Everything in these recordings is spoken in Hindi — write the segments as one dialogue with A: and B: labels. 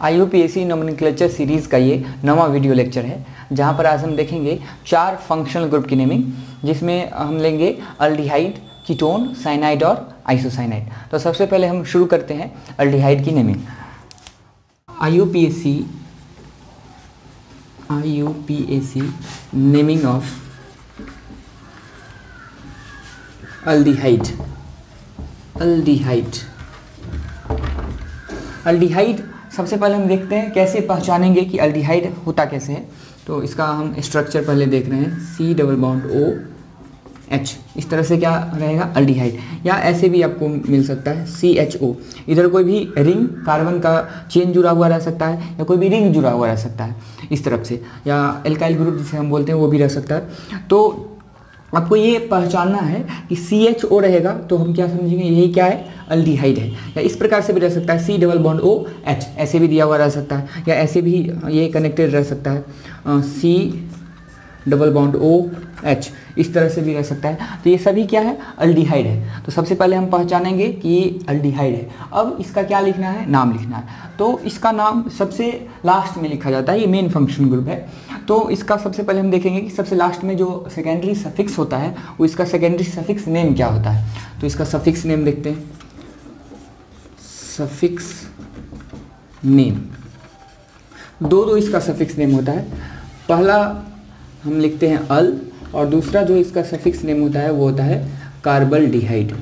A: IUPAC नोमेनक्लेचर सीरीज़ का ये 9वां वीडियो लेक्चर है, जहाँ पर आज हम देखेंगे 4 फंक्शनल ग्रुप की नेमिंग, जिसमें हम लेंगे अल्डिहाइड, कीटोन, साइनाइड और आइसोसाइनाइड। तो सबसे पहले हम शुरू करते हैं अल्डिहाइड की naming. IUPAC naming of aldehyde सबसे पहले हम देखते हैं कैसे पहचानेंगे कि अल्डिहाइड होता कैसे है। तो इसका हम स्ट्रक्चर पहले देख रहे हैं, C++OH, इस तरह से क्या रहेगा अल्डिहाइड, या ऐसे भी आपको मिल सकता है CHO। इधर कोई भी रिंग कार्बन का चेन जुड़ा हुआ रह सकता है, या कोई भी रिंग जुड़ा हुआ रह सकता है इस तरफ से, या एल्काइल ग्रुप जिसे हम बोलते हैं वो भी रह सकता है। तो आपको ये पहचानना है कि CHO रहेगा तो हम क्या समझेंगे, यही क्या है, अल्डिहाइड है। या इस प्रकार से भी रह सकता है C++OH, ऐसे भी दिया हुआ रह सकता है, या ऐसे भी ये कनेक्टेड रह सकता है C++OH, इस तरह से भी रह सकता है। तो ये सभी क्या है, अल्डिहाइड है। तो सबसे पहले हम पहचानेंगे कि ये अल्डिहाइड है। अब इसका क्या लिखना है, नाम लिखना है। तो इसका नाम सबसे लास्ट में लिखा जाता है, ये मेन फंक्शन ग्रुप है। तो इसका सबसे पहले हम देखेंगे कि सबसे लास्ट में जो सेकेंडरी सफिक्स होता है वो इसका सेकेंडरी सफिक्स नेम क्या होता है। तो इसका सफिक्स नेम देखते हैं, सफिक्स नेम, दो इसका सफिक्स नेम होता है। पहला हम लिखते हैं अल, और दूसरा जो इसका सफिक्स नेम होता है वो होता है कार्बल्डिहाइड।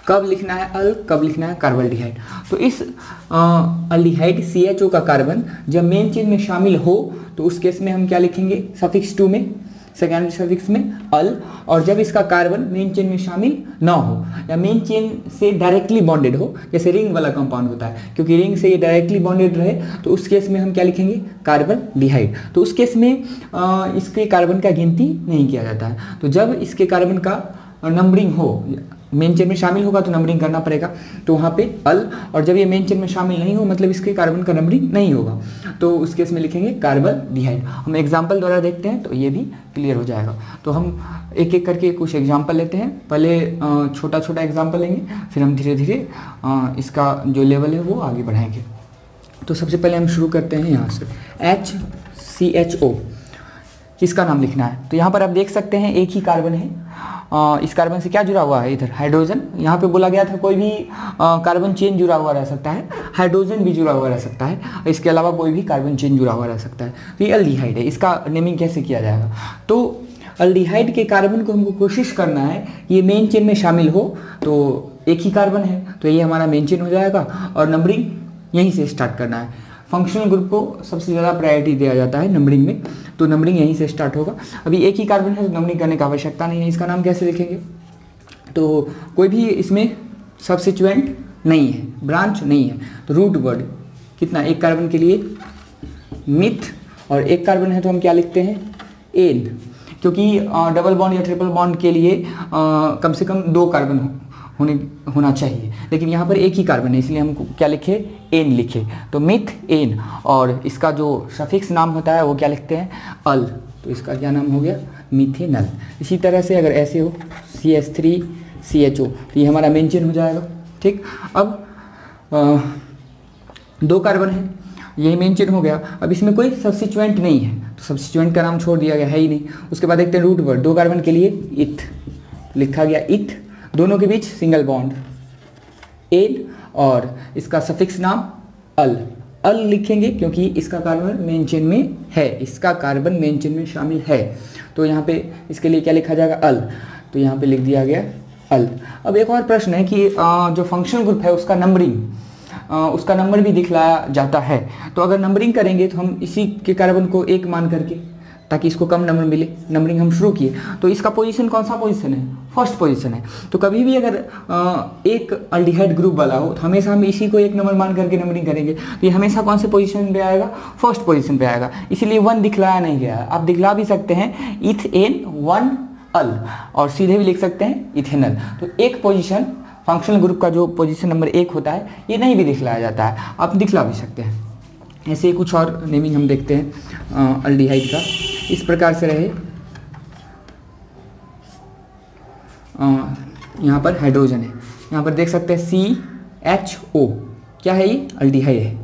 A: कब लिखना है अल, कब लिखना है कार्बल्डिहाइड। तो इस अल्डिहाइड CHO का कार्बन जब मेन चेन में शामिल हो तो उस केस में हम क्या लिखेंगे, सफिक्स 2 में, सेकेंडरी सफिक्स में अल। और जब इसका कार्बन मेन चेन में शामिल ना हो या मेन चेन से डायरेक्टली बॉन्डेड हो, जैसे रिंग वाला कंपाउंड होता है, क्योंकि रिंग से ये डायरेक्टली बॉन्डेड रहे तो उस केस में हम क्या लिखेंगे, कार्बल्डिहाइड। तो उस केस में इसके कार्बन का गिनती नहीं किया जाता है। तो जब इसके कार्बन का नंबरिंग हो, मेन चेन में शामिल होगा तो नंबरिंग करना पड़ेगा, तो वहाँ पे अल। और जब ये मेन चेन में शामिल नहीं हो, मतलब इसके कार्बन का नंबरिंग नहीं होगा, तो उस केस में लिखेंगे कार्बल्डिहाइड। हम एग्जाम्पल द्वारा देखते हैं तो ये भी क्लियर हो जाएगा। तो हम एक एक करके कुछ एग्जाम्पल लेते हैं। पहले छोटा छोटा एग्जाम्पल लेंगे, फिर हम धीरे धीरे इसका जो लेवल है वो आगे बढ़ाएंगे। तो सबसे पहले हम शुरू करते हैं यहाँ से, HCHO, किसका नाम लिखना है। तो यहाँ पर आप देख सकते हैं एक ही कार्बन है। इस कार्बन से क्या जुड़ा हुआ है, इधर हाइड्रोजन। यहाँ पे बोला गया था कोई भी कार्बन चेन जुड़ा हुआ रह सकता है, हाइड्रोजन भी जुड़ा हुआ रह सकता है, इसके अलावा कोई भी कार्बन चेन जुड़ा हुआ रह सकता है। तो ये अल्डिहाइड है। इसका नेमिंग कैसे किया जाएगा, तो अल्डिहाइड के कार्बन को हमको कोशिश करना है कि ये मेन चेन में शामिल हो। तो एक ही कार्बन है तो ये हमारा मेन चेन हो जाएगा, और नंबरिंग यहीं से स्टार्ट करना है। फंक्शनल ग्रुप को सबसे ज़्यादा प्रायोरिटी दिया जाता है नंबरिंग में, तो नंबरिंग यहीं से स्टार्ट होगा। अभी एक ही कार्बन है तो नंबरिंग करने की आवश्यकता नहीं है। इसका नाम कैसे लिखेंगे, तो कोई भी इसमें सब्स्टिट्यूएंट नहीं है, ब्रांच नहीं है, तो रूट वर्ड कितना, एक कार्बन के लिए मिथ, और एक कार्बन है तो हम क्या लिखते हैं, एन, क्योंकि डबल बॉन्ड या ट्रिपल बॉन्ड के लिए कम से कम 2 कार्बन होना चाहिए, लेकिन यहाँ पर एक ही कार्बन है, इसलिए हम क्या लिखे, एन लिखे। तो मिथ एन, और इसका जो सफिक्स नाम होता है वो क्या लिखते हैं, अल। तो इसका क्या नाम हो गया, मिथेनल। इसी तरह से अगर ऐसे हो CH3CHO, तो ये हमारा मेन चेन हो जाएगा। ठीक, अब 2 कार्बन है, यही मेन चेन हो गया। अब इसमें कोई सब्स्टिट्यूएंट नहीं है तो सब्स्टिट्यूएंट का नाम छोड़ दिया गया, है ही नहीं। उसके बाद देखते हैं रूट वर्ड, 2 कार्बन के लिए इथ लिखा गया, इथ, दोनों के बीच सिंगल बॉन्ड एन, और इसका सफिक्स नाम अल लिखेंगे क्योंकि इसका कार्बन मेन चेन में है, इसका कार्बन मेन चेन में शामिल है। तो यहाँ पे इसके लिए क्या लिखा जाएगा, अल। तो यहाँ पे लिख दिया गया अल। अब एक और प्रश्न है कि जो फंक्शनल ग्रुप है उसका उसका नंबर भी दिखलाया जाता है। तो अगर नंबरिंग करेंगे तो हम इसी के कार्बन को 1 मान करके, ताकि इसको कम नंबर मिले, नंबरिंग हम शुरू किए। तो इसका पोजीशन कौन सा पोजीशन है, फर्स्ट पोजीशन है। तो कभी भी अगर एक अल्डिहाइड ग्रुप वाला हो तो हमेशा हम इसी को 1 नंबर मान करके नंबरिंग करेंगे, तो ये हमेशा कौन से पोजीशन पे आएगा, फर्स्ट पोजीशन पे आएगा। इसीलिए 1 दिखलाया नहीं गया है। आप दिखला भी सकते हैं इथेन 1 अल, और सीधे भी लिख सकते हैं इथेनल। तो एक पोजीशन फंक्शनल ग्रुप का जो पोजीशन नंबर 1 होता है ये नहीं भी दिखलाया जाता है, आप दिखला भी सकते हैं। ऐसे ही कुछ और नेमिंग हम देखते हैं अल्डिहाइड का, इस प्रकार से रहे। यहाँ पर हाइड्रोजन है, यहाँ पर देख सकते हैं HO क्या है, ये अल्डिहाइड है,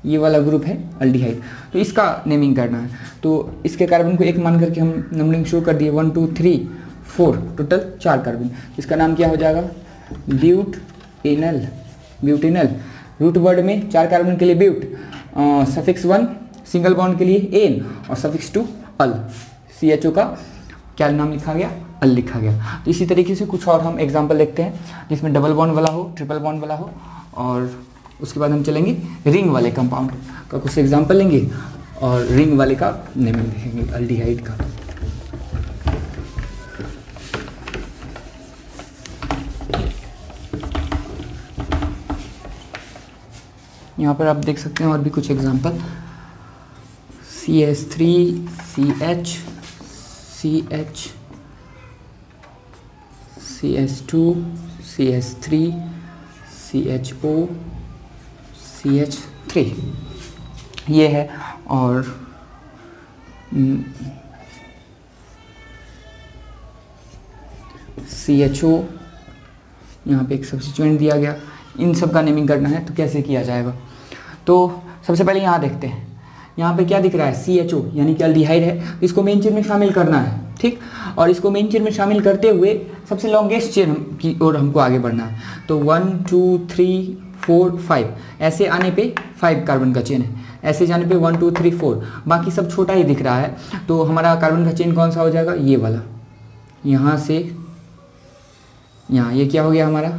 A: ये वाला ग्रुप है अल्डिहाइड। तो इसका नेमिंग करना है, तो इसके कार्बन को एक मान करके हम नंबरिंग शुरू कर दिए, 1 2 3 4, टोटल 4 कार्बन। इसका नाम क्या हो जाएगा, ब्यूटेनल। ब्यूटेनल रूट वर्ड में 4 कार्बन के लिए ब्यूट, सफिक्स 1 सिंगल बॉन्ड के लिए एन और सफिक्स 2 अल। CHO का क्या नाम लिखा गया, अल लिखा गया। तो इसी तरीके से कुछ और हम एग्जाम्पल देखते हैं जिसमें डबल बॉन्ड वाला हो, ट्रिपल बॉन्ड वाला हो, और उसके बाद हम चलेंगे रिंग वाले कंपाउंड का कुछ एग्जाम्पल लेंगे और रिंग वाले का नेमिंग देखेंगे अल्डिहाइड का। यहाँ पर आप देख सकते हैं और भी कुछ example, CH3 CH CH CH2 CH3 CHO CH3 ये है। और CHO यहाँ पे एक सब्स्टिट्यूएंट दिया गया, इन सब का नेमिंग करना है तो कैसे किया जाएगा। तो सबसे पहले यहाँ देखते हैं, यहाँ पे क्या दिख रहा है, CHO यानी कि अल्डिहाइड है, इसको मेन चेन में शामिल करना है, ठीक। और इसको मेन चेन में शामिल करते हुए सबसे लॉन्गेस्ट चेन की ओर हमको आगे बढ़ना है। तो 1 2 3 4 5 ऐसे आने पे 5 कार्बन का चेन है, ऐसे जाने पे 1 2 3 4, बाकी सब छोटा ही दिख रहा है। तो हमारा कार्बन का चेन कौन सा हो जाएगा, ये वाला, यहाँ से यहाँ, ये क्या हो गया हमारा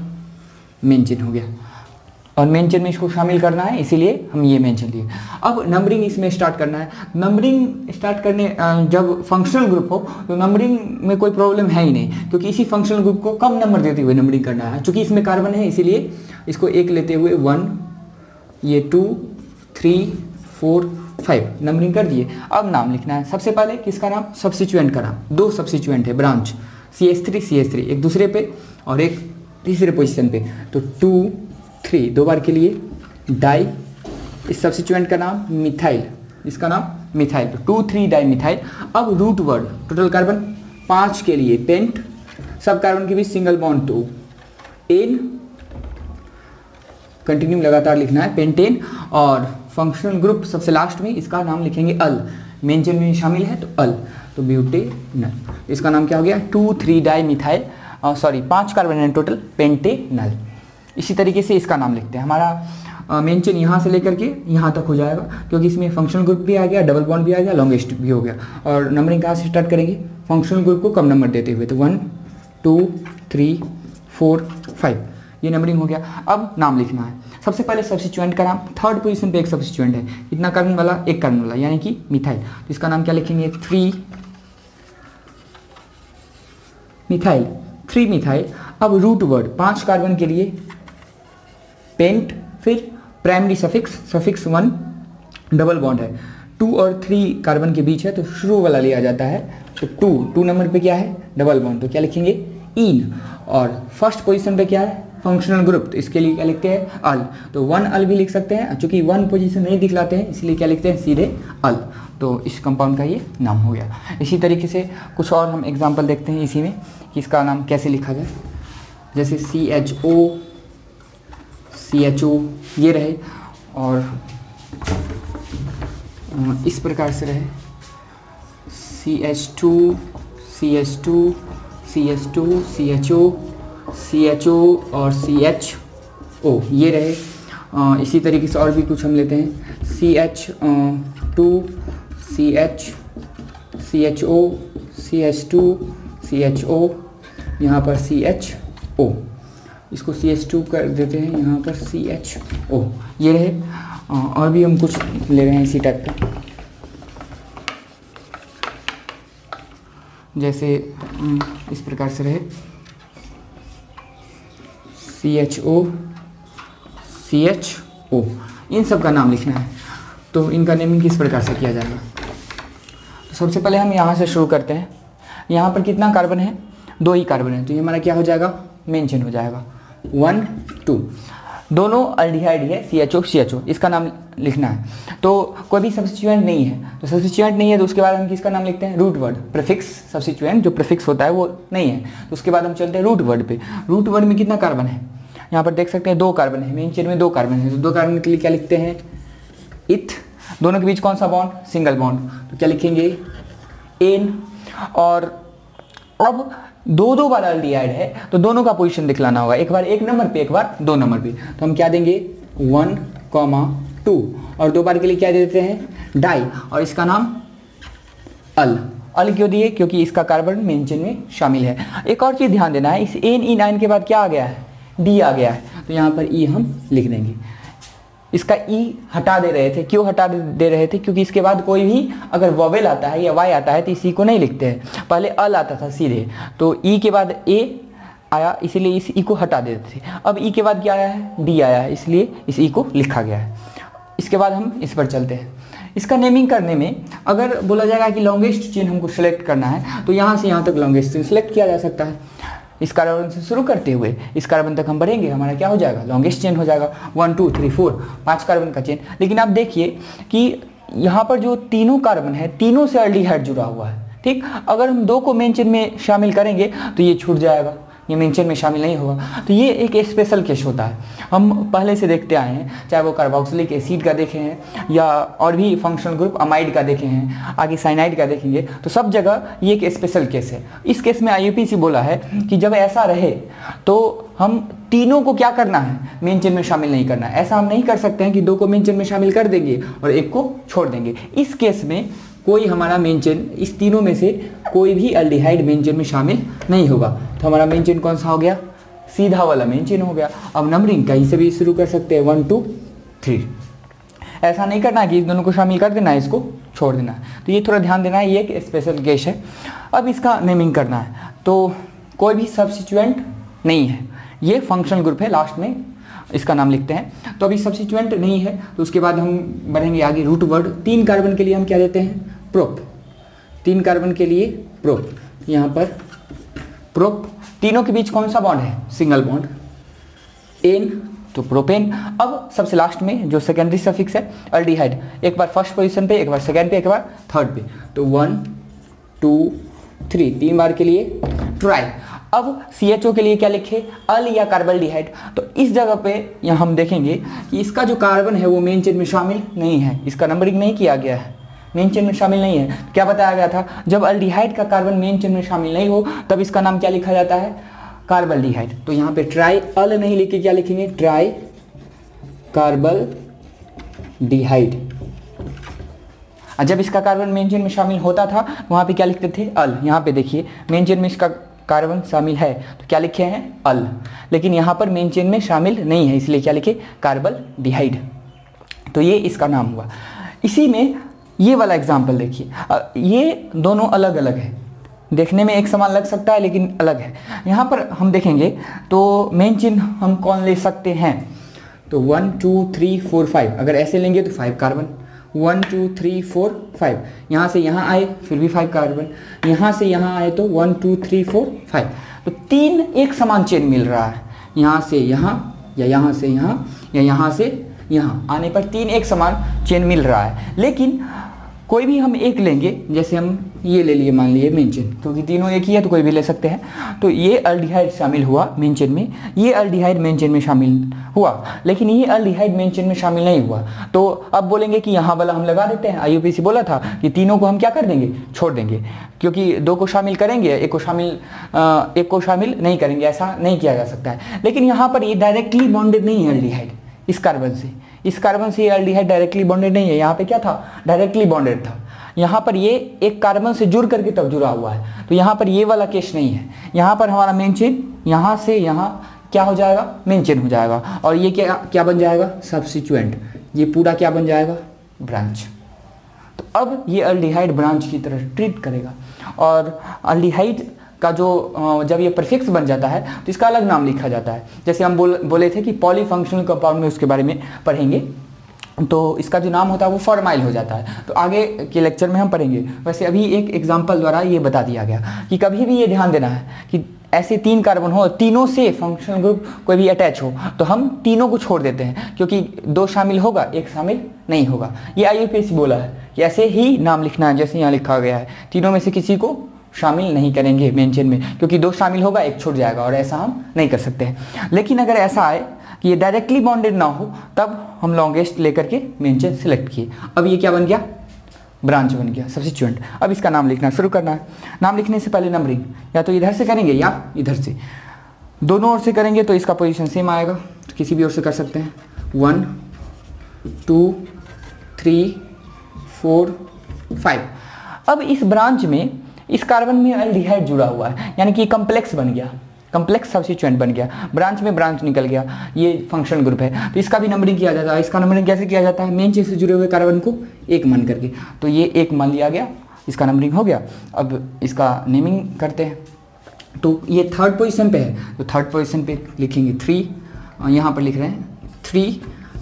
A: मेन चेन हो गया। और मेन चेन में इसको शामिल करना है, इसीलिए हम ये मेन चेन लिए। अब नंबरिंग इसमें स्टार्ट करना है। नंबरिंग स्टार्ट करने जब फंक्शनल ग्रुप हो तो नंबरिंग में कोई प्रॉब्लम है ही नहीं, क्योंकि इसी फंक्शनल ग्रुप को कम नंबर देते हुए नंबरिंग करना है। चूँकि इसमें कार्बन है इसीलिए इसको 1 लेते हुए 1, ये 2 3 4 5 नंबरिंग कर दिए। अब नाम लिखना है। सबसे पहले किसका नाम, सब्स्टिट्यूएंट का नाम। 2 सब्स्टिट्यूएंट है ब्रांच, CH3 एक दूसरे पे और एक तीसरे पोजीशन पे। तो 2 3 2 बार के लिए डाई, इस सब्स्टिट्यूएंट का नाम मिथाइल, इसका नाम मिथाइल। तो 2 3 डाई मिथाइल। अब रूट वर्ड, टोटल कार्बन 5 के लिए पेंट, सब कार्बन के बीच सिंगल बॉन्ड, तो एन, कंटिन्यू लगातार लिखना है पेंटेन। और फंक्शनल ग्रुप सबसे लास्ट में, इसका नाम लिखेंगे अल, मेन चेन में शामिल है तो अल, तो ब्यूटेनल। इसका नाम क्या हो गया, 2 3 डाई मिथाइल, सॉरी 5 कार्बन है टोटल, पेंटेनल। इसी तरीके से इसका नाम लिखते हैं। हमारा मेन चेन यहाँ से लेकर के यहाँ तक हो जाएगा, क्योंकि इसमें फंक्शनल ग्रुप भी आ गया, डबल बॉन्ड भी आ गया, लॉन्गेस्ट भी हो गया। और नंबरिंग कहाँ से स्टार्ट करेंगे, फंक्शनल ग्रुप को कम नंबर देते हुए, तो 1 2 3 4 5 ये नंबरिंग हो गया। अब नाम लिखना है। सबसे पहले सब्स्टिट्यूएंट का नाम, थर्ड पोजीशन पे एक सब्स्टिट्यूएंट है, कितना कार्बन वाला, 1 कार्बन वाला, यानी कि मिथाइल। तो इसका नाम क्या लिखेंगे, 3 मिथाइल, 3 मिथाइल। अब रूट वर्ड 5 कार्बन के लिए पेंट, फिर प्राइमरी सफिक्स 1 डबल बॉन्ड है, 2 और 3 कार्बन के बीच है तो शुरू वाला लिया जाता है। तो 2 नंबर पे क्या है, डबल बॉन्ड, तो क्या लिखेंगे इन। और फर्स्ट पोजीशन पे क्या है, फंक्शनल ग्रुप, तो इसके लिए क्या लिखते हैं अल। तो 1 अल भी लिख सकते हैं, चूंकि 1 पोजीशन नहीं दिखलाते हैं इसलिए क्या लिखते हैं सीधे अल। तो इस कंपाउंड का ये नाम हो गया। इसी तरीके से कुछ और हम एग्जांपल देखते हैं इसी में कि इसका नाम कैसे लिखा जाए। जैसे CHO ये रहे, और इस प्रकार से रहे CH2 CHO और CHO ये रहे। इसी तरीके से और भी कुछ हम लेते हैं, CH2 CHO CHO, यहाँ पर CHO, इसको CH2 कर देते हैं, यहाँ पर CHO ये रहे। और भी हम कुछ ले रहे हैं इसी टाइप का, जैसे इस प्रकार से रहे CHO, इन सब का नाम लिखना है। तो इनका नेमिंग किस प्रकार से किया जाएगा, तो सबसे पहले हम यहाँ से शुरू करते हैं। यहाँ पर कितना कार्बन है, 2 ही कार्बन है, तो ये हमारा क्या हो जाएगा, मेन चेन हो जाएगा। 1 2 दोनों अल्डिहाइड है, CHO, इसका नाम लिखना है। तो कोई भी सब्स्टिट्यूएंट नहीं है, तो सब्स्टिट्यूएंट नहीं है तो उसके बाद हम किसका नाम लिखते हैं, रूट वर्ड, प्रीफिक्स। सब्स्टिट्यूएंट जो प्रीफिक्स होता है वो नहीं है, तो उसके बाद हम चलते हैं रूट वर्ड पे। रूट वर्ड में कितना कार्बन है, यहाँ पर देख सकते हैं 2 कार्बन है, मेन चेन में 2 कार्बन है, तो 2 कार्बन के लिए क्या लिखते हैं, इथ। दोनों के बीच कौन सा बॉन्ड, सिंगल बॉन्ड, तो क्या लिखेंगे, एन। और अब 2 बार एल्डिहाइड है तो दोनों का पोजीशन दिखलाना होगा, एक बार 1 नंबर पे, एक बार 2 नंबर पे, तो हम क्या देंगे 1, 2, और 2 बार के लिए क्या दे देते हैं, डाई, और इसका नाम अल। अल क्यों दिए, क्योंकि इसका कार्बन मेन चेन में शामिल है। एक और चीज ध्यान देना है, इस एन ई नाइन के बाद क्या आ गया है, डी आ गया है, तो यहाँ पर ई हम लिख देंगे। इसका ई हटा दे रहे थे, क्यों हटा दे रहे थे, क्योंकि इसके बाद कोई भी अगर वोवेल आता है या वाई आता है तो इसी को नहीं लिखते हैं, पहले अल आता था सीधे, तो ई के बाद ए आया, इसीलिए इस ई को हटा देते थे। अब ई के बाद क्या आया है, डी आया है, इसलिए इस ई को लिखा गया है। इसके बाद हम इस पर चलते हैं। इसका नेमिंग करने में अगर बोला जाएगा कि लॉन्गेस्ट चेन हमको सेलेक्ट करना है, तो यहाँ से यहाँ तक लॉन्गेस्ट चेन सेलेक्ट किया जा सकता है। इस कार्बन से शुरू करते हुए इस कार्बन तक हम बढ़ेंगे, हमारा क्या हो जाएगा, लॉन्गेस्ट चेन हो जाएगा, 1 2 3 4 5 कार्बन का चेन। लेकिन आप देखिए कि यहाँ पर जो तीनों कार्बन है, तीनों से एल्डिहाइड जुड़ा हुआ है, ठीक। अगर हम 2 को मेन चेन में शामिल करेंगे तो ये छूट जाएगा, ये मेन चेन में शामिल नहीं होगा, तो ये एक स्पेशल केस होता है। हम पहले से देखते आए हैं, चाहे वो कार्बोक्सिलिक एसिड का देखे हैं या और भी फंक्शनल ग्रुप अमाइड का देखे हैं, आगे साइनाइड का देखेंगे, तो सब जगह ये एक स्पेशल केस है। इस केस में IUPAC बोला है कि जब ऐसा रहे तो हम तीनों को क्या करना है, मेन चेन में शामिल नहीं करना है। ऐसा हम नहीं कर सकते हैं कि 2 को मेन चेन में शामिल कर देंगे और 1 को छोड़ देंगे। इस केस में कोई हमारा मेन चेन, इस तीनों में से कोई भी एल्डिहाइड मेन चेन में शामिल नहीं होगा, तो हमारा मेन चेन कौन सा हो गया, सीधा वाला मेन चेन हो गया। अब नंबरिंग कहीं से भी शुरू कर सकते हैं, 1 2 3। ऐसा नहीं करना कि इस दोनों को शामिल कर देना है, इसको छोड़ देना है, तो ये थोड़ा ध्यान देना है, ये एक स्पेशल केस है। अब इसका नेमिंग करना है, तो कोई भी सब्स्टिट्यूएंट नहीं है, ये फंक्शनल ग्रुप है, लास्ट में इसका नाम लिखते हैं। तो अभी सब्स्टिट्यूएंट नहीं है, तो उसके बाद हम बढ़ेंगे आगे, रूट वर्ड। 3 कार्बन के लिए हम क्या देते हैं, प्रोप। 3 कार्बन के लिए प्रोप, यहाँ पर प्रोप। तीनों के बीच कौन सा बॉन्ड है, सिंगल बॉन्ड, एन, तो प्रोपेन। अब सबसे लास्ट में जो सेकेंडरी सफिक्स है एल्डिहाइड, एक बार फर्स्ट पोजीशन पे, एक बार सेकेंड पे, एक बार थर्ड पे, तो 1 2 3, 3 बार के लिए ट्राई। अब CHO के लिए क्या लिखे, अल या कार्बल्डिहाइड, तो इस जगह पे यहाँ हम देखेंगे कि इसका जो कार्बन है वो मेन चेन में शामिल नहीं है, इसका नंबरिंग नहीं किया गया है, मेन चेन में शामिल नहीं है। तो क्या बताया गया था, जब एल्डिहाइड का कार्बन मेन चेन में शामिल नहीं हो तब इसका नाम क्या लिखा जाता है, कार्बल्डिहाइड। तो यहाँ पे ट्राई अल नहीं लिख क्या लिखेंगे, ट्राई कार्बल्डिहाइड। और जब इसका कार्बन मेन चेन में शामिल होता था वहाँ पे क्या लिखते थे, अल। यहाँ पे देखिए मेन चेन में इसका कार्बन शामिल है तो क्या लिखे हैं, अल, लेकिन यहाँ पर मेन चेन में शामिल नहीं है, इसलिए क्या लिखे, कार्बल्डिहाइड। तो ये इसका नाम हुआ। इसी में ये वाला एग्जाम्पल देखिए, ये दोनों अलग अलग है, देखने में एक समान लग सकता है लेकिन अलग है। यहाँ पर हम देखेंगे तो मेन चेन हम कौन ले सकते हैं, तो 1 2 3 4 5, अगर ऐसे लेंगे तो 5 कार्बन, 1 2 3 4 5, यहाँ से यहाँ आए फिर भी 5 कार्बन, यहाँ से यहाँ आए तो 1 2 3 4 5, तो 3 एक समान चेन मिल रहा है, यहाँ से यहाँ या यहाँ से यहाँ या यहाँ से यहाँ आने पर 3 एक समान चेन मिल रहा है। लेकिन कोई भी हम एक लेंगे, जैसे हम ये ले लिए, मान लिए मेन चेन, क्योंकि तीनों एक ही है तो कोई भी ले सकते हैं, तो ये एल्डिहाइड शामिल हुआ मेन चेन में, ये एल्डिहाइड मेन चेन में शामिल हुआ, लेकिन ये एल्डिहाइड मेन चेन में शामिल नहीं हुआ। तो अब बोलेंगे कि यहाँ वाला हम लगा देते हैं, IUPAC बोला था कि तीनों को हम क्या कर देंगे, छोड़ देंगे, क्योंकि 2 को शामिल करेंगे, एक को शामिल नहीं करेंगे, ऐसा नहीं किया जा सकता है। लेकिन यहाँ पर ये डायरेक्टली बॉन्डेड नहीं है एल्डिहाइड इस कार्बन से, इस कार्बन से ये एल्डिहाइड डायरेक्टली बॉन्डेड नहीं है, यहाँ पे क्या था, डायरेक्टली बॉन्डेड था। यहाँ पर ये एक कार्बन से जुड़ करके तब जुड़ा हुआ है, तो यहाँ पर ये वाला केस नहीं है। यहाँ पर हमारा मेन चेन यहाँ से यहाँ क्या हो जाएगा, मेन चेन हो जाएगा, और ये क्या बन जाएगा, सब्स्टिट्यूएंट, ये पूरा क्या बन जाएगा, ब्रांच। तो अब ये एल्डिहाइड ब्रांच की तरह ट्रीट करेगा। और एल्डिहाइड का जो जब ये प्रीफिक्स बन जाता है तो इसका अलग नाम लिखा जाता है, जैसे हम बोले थे कि पॉलीफंक्शनल कंपाउंड में उसके बारे में पढ़ेंगे, तो इसका जो नाम होता है वो फॉर्माइल हो जाता है, तो आगे के लेक्चर में हम पढ़ेंगे। वैसे अभी एक एग्जांपल द्वारा ये बता दिया गया कि कभी भी ये ध्यान देना है कि ऐसे 3 कार्बन हो, तीनों से फंक्शनल ग्रुप कोई भी अटैच हो तो हम तीनों को छोड़ देते हैं, क्योंकि 2 शामिल होगा, 1 शामिल नहीं होगा। ये IUPAC बोला है कि ऐसे ही नाम लिखना है जैसे यहाँ लिखा गया है, तीनों में से किसी को शामिल नहीं करेंगे मेन चेन में, क्योंकि 2 शामिल होगा, 1 छूट जाएगा, और ऐसा हम नहीं कर सकते हैं। लेकिन अगर ऐसा आए कि ये डायरेक्टली बॉन्डेड ना हो, तब हम लॉन्गेस्ट लेकर के मेन चेन सेलेक्ट किए। अब ये क्या बन गया, ब्रांच बन गया, सब्स्टिट्यूएंट। अब इसका नाम लिखना शुरू करना है। नाम लिखने से पहले नंबरिंग या तो इधर से करेंगे या इधर से, दोनों ओर से करेंगे तो इसका पोजीशन सेम आएगा, तो किसी भी ओर से कर सकते हैं। 1 2 3 4 5। अब इस ब्रांच में इस कार्बन में एल्डिहाइड जुड़ा हुआ है, यानी कि कम्प्लेक्स बन गया, कम्प्लेक्स सब्स्टिट्यूएंट बन गया, ब्रांच में ब्रांच निकल गया, ये फंक्शनल ग्रुप है। तो इसका भी नंबरिंग किया जाता है। इसका नंबरिंग कैसे किया जाता है, मेन चेन से जुड़े हुए कार्बन को 1 मान करके, तो ये 1 मान लिया गया, इसका नंबरिंग हो गया। अब इसका नेमिंग करते हैं। तो ये 3rd पोजीशन पे है, तो 3rd पोजीशन पे लिखेंगे 3, यहाँ पर लिख रहे हैं 3।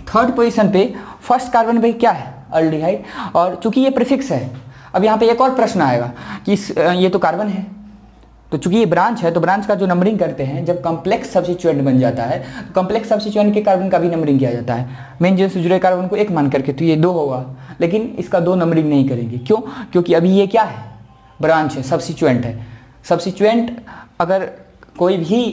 A: 3rd पोजीशन पे फर्स्ट कार्बन पे क्या है, एल्डिहाइड, और चूंकि ये प्रीफिक्स है, अब यहाँ पे एक और प्रश्न आएगा कि ये तो कार्बन है, तो चूंकि ये ब्रांच है, तो ब्रांच का जो नंबरिंग करते हैं जब कॉम्प्लेक्स सब्स्टिट्यूएंट बन जाता है, तो कॉम्प्लेक्स सब्स्टिट्यूएंट के कार्बन का भी नंबरिंग किया जाता है मेन चेन से जुड़े कार्बन को 1 मान करके, तो ये 2 होगा। लेकिन इसका 2 नंबरिंग नहीं करेंगे, क्यों, क्योंकि अभी ये क्या है, ब्रांच है, सब्स्टिट्यूएंट है। सब्स्टिट्यूएंट अगर कोई भी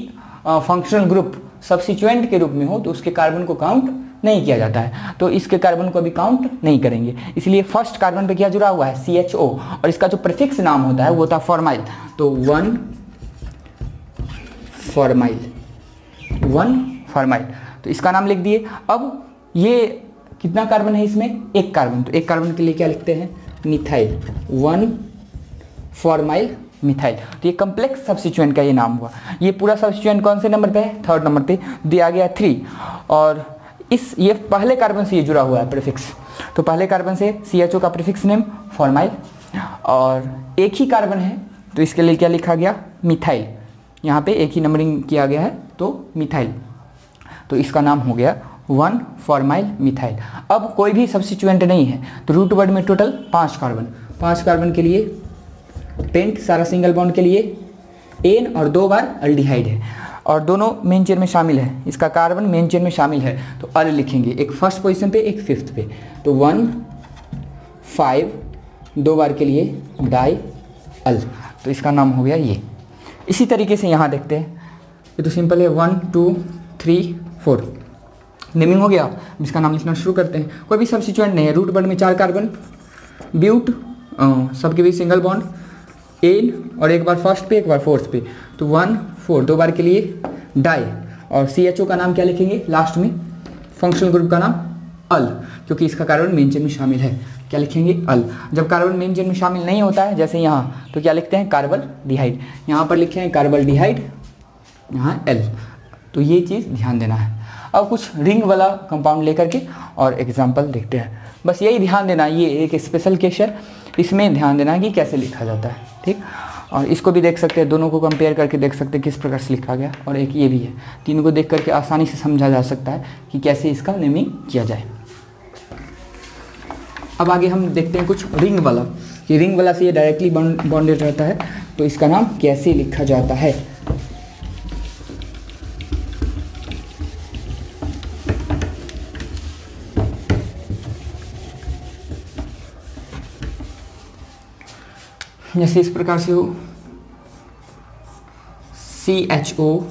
A: फंक्शनल ग्रुप सब्स्टिट्यूएंट के रूप में हो तो उसके कार्बन को काउंट नहीं किया जाता है, तो इसके कार्बन को अभी काउंट नहीं करेंगे। इसलिए फर्स्ट कार्बन पे क्या जुड़ा हुआ है, CHO, और इसका जो प्रीफिक्स नाम होता है वो होता है फॉर्माइल, तो 1 फॉर्माइल, 1 फॉर्माइल, तो इसका नाम लिख दिए। अब ये कितना कार्बन है इसमें, 1 कार्बन, तो 1 कार्बन के लिए क्या लिखते हैं, मिथाइल, 1 फॉर्माइल मिथाइल। तो ये कम्प्लेक्स सब्स्टिट्यूएंट का ये नाम हुआ। ये पूरा सब्स्टिट्यूएंट कौन से नंबर पे है, 3rd नंबर पे दिया गया 3, और ये पहले कार्बन से ये जुड़ा हुआ है प्रीफिक्स, तो पहले कार्बन से CHO का प्रीफिक्स नेम फॉर्माइल, और एक ही कार्बन है तो इसके लिए क्या लिखा गया, मिथाइल, यहाँ पे एक ही नंबरिंग किया गया है तो मिथाइल, तो इसका नाम हो गया 1 फॉर्माइल मिथाइल। अब कोई भी सब्स्टिट्यूएंट नहीं है, तो रूट वर्ड में टोटल 5 कार्बन, 5 कार्बन के लिए पेंट, सारा सिंगल बॉन्ड के लिए एन, और 2 बार एल्डिहाइड है, और दोनों मेन चेन में शामिल है, इसका कार्बन मेन चेन में शामिल है, तो अल लिखेंगे, एक 1st पोजीशन पे, एक 5th पे, तो 1 5, 2 बार के लिए डाई अल, तो इसका नाम हो गया ये। इसी तरीके से यहाँ देखते हैं, ये तो सिंपल है, 1 2 3 4 नेमिंग हो गया। इसका नाम लिखना शुरू करते हैं। कोई भी सब्स्टिट्यूएंट नहीं है, रूट वर्ड में 4 कार्बन, ब्यूट, सबके बीच सिंगल बॉन्ड, एन, और एक बार 1st पे, एक बार 4th पे, तो 1 4, 2 बार के लिए डाई, और CHO का नाम क्या लिखेंगे लास्ट में, फंक्शनल ग्रुप का नाम अल, क्योंकि इसका कार्बन मेन चेन में शामिल है, क्या लिखेंगे, अल। जब कार्बन मेन चेन में शामिल नहीं होता है, जैसे यहाँ, तो क्या लिखते हैं, कार्बल्डिहाइड, यहाँ पर लिखे हैं कार्बल्डिहाइड, यहाँ L, तो ये चीज़ ध्यान देना है। अब कुछ रिंग वाला कंपाउंड लेकर के और एग्जाम्पल देखते हैं, बस यही ध्यान देना, ये एक स्पेशल केस है, इसमें ध्यान देना कि कैसे लिखा जाता है, ठीक। और इसको भी देख सकते हैं, दोनों को कंपेयर करके देख सकते हैं किस प्रकार से लिखा गया, और एक ये भी है, तीनों को देख करके आसानी से समझा जा सकता है कि कैसे इसका नेमिंग किया जाए। अब आगे हम देखते हैं कुछ रिंग वाला, कि रिंग वाला से ये डायरेक्टली बॉन्डेड रहता है, तो इसका नाम कैसे लिखा जाता है। जैसे इस प्रकार से हो, CHO,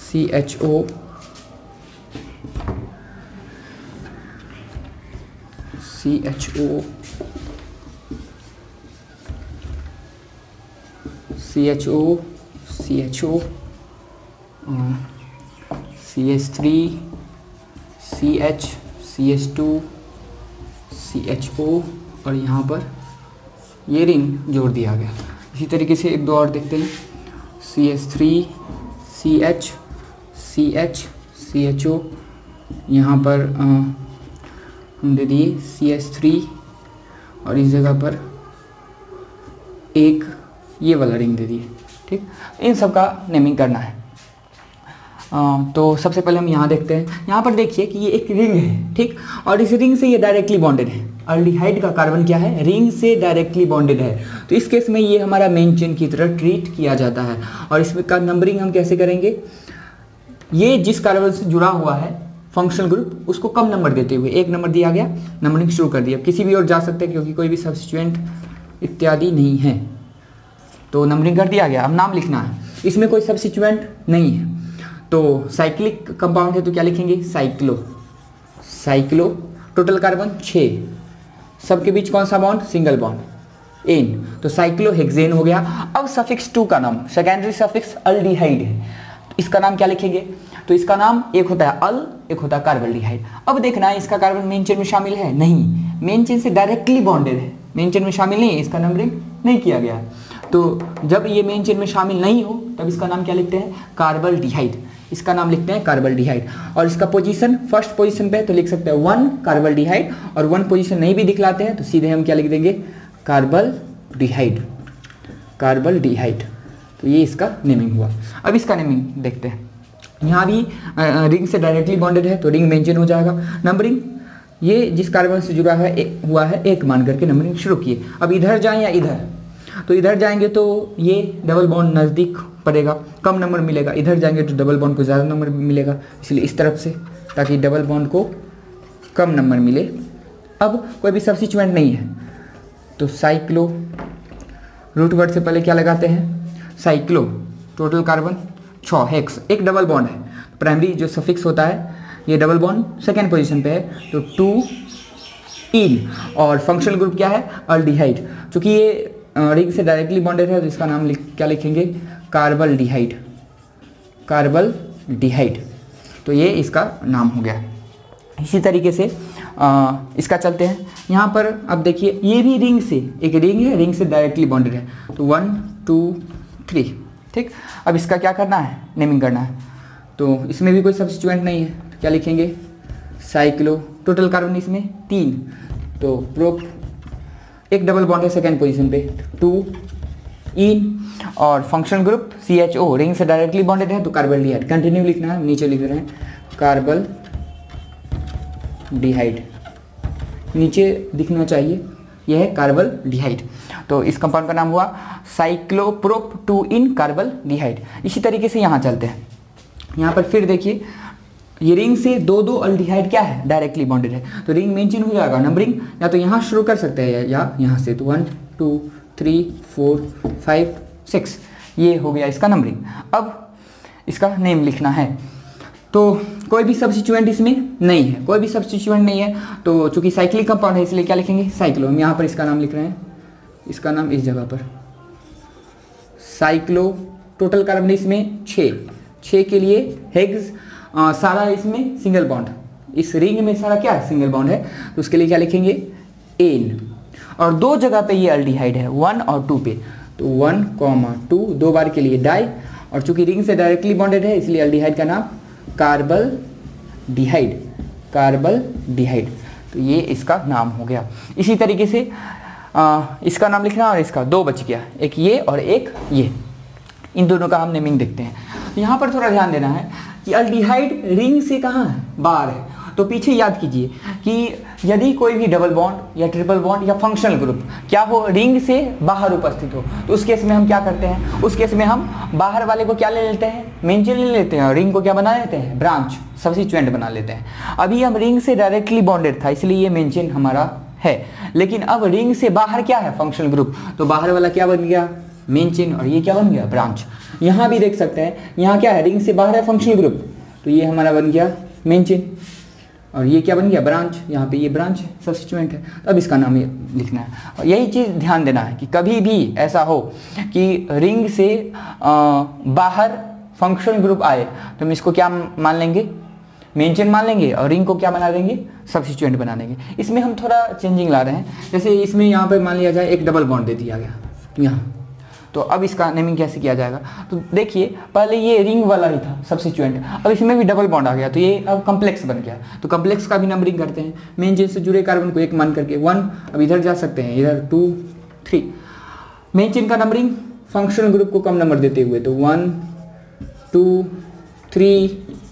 A: CHO, CHO, CHO, CHO, CH3, CH, CH2, CHO, और यहाँ पर ये रिंग जोड़ दिया गया। इसी तरीके से 1 2 और देखते हैं, CH3, CH, CH, CHO, यहाँ पर हम दे दिए CH3, और इस जगह पर एक ये वाला रिंग दे दिए, ठीक। इन सब का नेमिंग करना है। तो सबसे पहले हम यहाँ देखते हैं, यहाँ पर देखिए कि ये एक रिंग है, ठीक, और इस रिंग से ये डायरेक्टली बॉन्डेड है। एल्डिहाइड का कार्बन क्या है, रिंग से डायरेक्टली बॉन्डेड है, तो इस केस में ये हमारा मेन चेन की तरह ट्रीट किया जाता है। और इसमें का नंबरिंग हम कैसे करेंगे, ये जिस कार्बन से जुड़ा हुआ है फंक्शनल ग्रुप उसको कम नंबर देते हुए 1 नंबर दिया गया, नंबरिंग शुरू कर दिया। किसी भी और जा सकते हैं क्योंकि कोई भी सब्स्टिट्यूएंट इत्यादि नहीं है, तो नंबरिंग कर दिया गया। अब नाम लिखना है, इसमें कोई सब्स्टिट्यूएंट नहीं है तो साइक्लिक कंपाउंड है तो क्या लिखेंगे साइक्लो। साइक्लो टोटल कार्बन 6, सबके बीच कौन सा बॉन्ड, सिंगल बॉन्ड एन, तो साइक्लोहेक्सेन हो गया। अब सफिक्स 2 का नाम, सेकेंडरी सफिक्स अल्डिहाइड है, तो इसका नाम क्या लिखेंगे, तो इसका नाम एक होता है अल, एक होता है कार्बल्डिहाइड। अब देखना है इसका कार्बन मेन चेन में शामिल है, नहीं, मेन चेन से डायरेक्टली बॉन्डेड है, मेन चेन में शामिल नहीं है, इसका नंबरिंग नहीं किया गया है। तो जब ये मेन चेन में शामिल नहीं हो तब इसका नाम क्या लिखते हैं, कार्बल्डिहाइड, इसका नाम लिखते हैं कार्बल्डिहाइड। और इसका पोजीशन फर्स्ट पोजीशन पे तो लिख सकते हैं 1 कार्बल्डिहाइड, और 1 पोजीशन नहीं भी दिखलाते हैं तो सीधे हम क्या लिख देंगे कार्बल्डिहाइड, कार्बल्डिहाइड। तो ये इसका नेमिंग हुआ। अब इसका नेमिंग देखते हैं, यहाँ भी रिंग से डायरेक्टली बॉन्डेड है तो रिंग मेंशन हो जाएगा। नंबरिंग ये जिस कार्बन से जुड़ा हुआ है 1 मान करके नंबरिंग शुरू किए। अब इधर जाएं या इधर, तो इधर जाएंगे तो ये डबल बॉन्ड नज़दीक पड़ेगा, कम नंबर मिलेगा, इधर जाएंगे तो डबल बॉन्ड को ज़्यादा नंबर मिलेगा, इसलिए इस तरफ से, ताकि डबल बॉन्ड को कम नंबर मिले। अब कोई भी सब्स्टिट्यूएंट नहीं है तो साइक्लो, रूट वर्ड से पहले क्या लगाते हैं साइक्लो, टोटल कार्बन 6, हेक्स, एक डबल बॉन्ड है, प्राइमरी जो सफिक्स होता है ये डबल बॉन्ड सेकेंड पोजीशन पे है तो 2 इन, और फंक्शनल ग्रुप क्या है अल्डिहाइड। चूँकि ये रिंग से डायरेक्टली बॉन्डेड है तो इसका नाम क्या लिखेंगे कार्बल्डिहाइड, कार्बल्डिहाइड। तो ये इसका नाम हो गया। इसी तरीके से इसका चलते हैं यहाँ पर। अब देखिए ये भी रिंग से, एक रिंग है, रिंग से डायरेक्टली बॉन्डेड है तो 1 2 3, ठीक। अब इसका क्या करना है, नेमिंग करना है, तो इसमें भी कोई सब्स्टिट्यूएंट नहीं है तो क्या लिखेंगे साइक्लो, टोटल कार्बन इसमें 3 तो प्रोप, एक डबल बॉन्ड है सेकेंड पोजीशन पे 2 इन, और फंक्शनल ग्रुप CHO, रिंग से डायरेक्टली बॉन्डेड है तो कार्बल्डिहाइड। कंटिन्यू लिखना है, नीचे लिख रहे हैं कार्बल्डिहाइड, नीचे दिखना चाहिए, यह है कार्बल्डिहाइड। तो इस कंपाउंड का नाम हुआ साइक्लोप्रोप 2 इन कार्बल्डिहाइड। इसी तरीके से यहाँ चलते हैं, यहाँ पर फिर देखिए ये रिंग से 2 अल्डिहाइड क्या है डायरेक्टली बॉन्डेड है तो रिंग मेंशन हो जाएगा। नंबरिंग या तो यहाँ शुरू कर सकते हैं या यहाँ से, तो 1 2 3 4 5 6, ये हो गया इसका नंबरिंग। अब इसका नेम लिखना है, तो कोई भी सब्स्टिट्यूएंट इसमें नहीं है, कोई भी सब्स्टिट्यूएंट नहीं है तो चूंकि साइक्लिक कंपाउंड है इसलिए क्या लिखेंगे साइक्लो। हम यहाँ पर इसका नाम लिख रहे हैं, इसका नाम इस जगह पर साइक्लो, टोटल कार्बन इसमें 6 के लिए हेक्स, सारा इसमें सिंगल बॉन्ड, इस रिंग में सारा क्या है सिंगल बॉन्ड है तो उसके लिए क्या लिखेंगे एन, और 2 जगह पे ये अल्डिहाइड है 1 और 2 पे, तो 1, 2 2 बार के लिए डाई, और चूंकि रिंग से डायरेक्टली बॉन्डेड है इसलिए अल्डिहाइड का नाम कार्बल्डिहाइड, कार्बल्डिहाइड। तो ये इसका नाम हो गया। इसी तरीके से इसका नाम लिखना, और इसका 2 बच गया, एक ये और एक ये, इन दोनों का हम नेमिंग देखते हैं। यहाँ पर थोड़ा ध्यान देना है कि अल्डिहाइड रिंग से कहाँ है, बाहर है, तो पीछे याद कीजिए कि यदि कोई भी डबल बॉन्ड या ट्रिपल बॉन्ड या फंक्शनल ग्रुप क्या हो रिंग से बाहर उपस्थित हो तो उस केस में हम क्या करते हैं, उस केस में हम बाहर वाले को क्या ले लेते हैं मेन चेन ले लेते हैं, और रिंग को क्या बना लेते हैं ब्रांच, सब्स्टिट्यूएंट बना लेते हैं। अभी हम रिंग से डायरेक्टली बॉन्डेड था इसलिए ये मेन चेन हमारा है, लेकिन अब रिंग से बाहर क्या है फंक्शनल ग्रुप, तो बाहर वाला क्या बन गया मेन चेन, और ये क्या बन गया ब्रांच। यहाँ भी देख सकते हैं, यहाँ क्या है रिंग से बाहर है फंक्शनल ग्रुप तो ये हमारा बन गया मेन चेन, और ये क्या बन गया ब्रांच, यहाँ पे ये ब्रांच सब्स्टिट्यूएंट है, तो अब इसका नाम ये लिखना है। और यही चीज़ ध्यान देना है कि कभी भी ऐसा हो कि रिंग से बाहर फंक्शनल ग्रुप आए तो हम इसको क्या मान लेंगे मेन चेन मान लेंगे, और रिंग को क्या बना देंगे सब्स्टिट्यूएंट बना देंगे। इसमें हम थोड़ा चेंजिंग ला रहे हैं, जैसे इसमें यहाँ पे मान लिया जाए एक डबल बॉन्ड दे दिया गया यहाँ, तो अब इसका नेमिंग कैसे किया जाएगा, तो देखिए पहले ये रिंग वाला ही था सब्स्टिट्यूएंट, अब इसमें भी डबल बॉन्ड आ गया तो ये अब कम्प्लेक्स बन गया, तो कम्प्लेक्स का भी नंबरिंग करते हैं, मेन चेन से जुड़े कार्बन को 1 मान करके 1, अब इधर जा सकते हैं इधर 2 3, मेन चेन का नंबरिंग फंक्शनल ग्रुप को कम नंबर देते हुए तो 1 2 3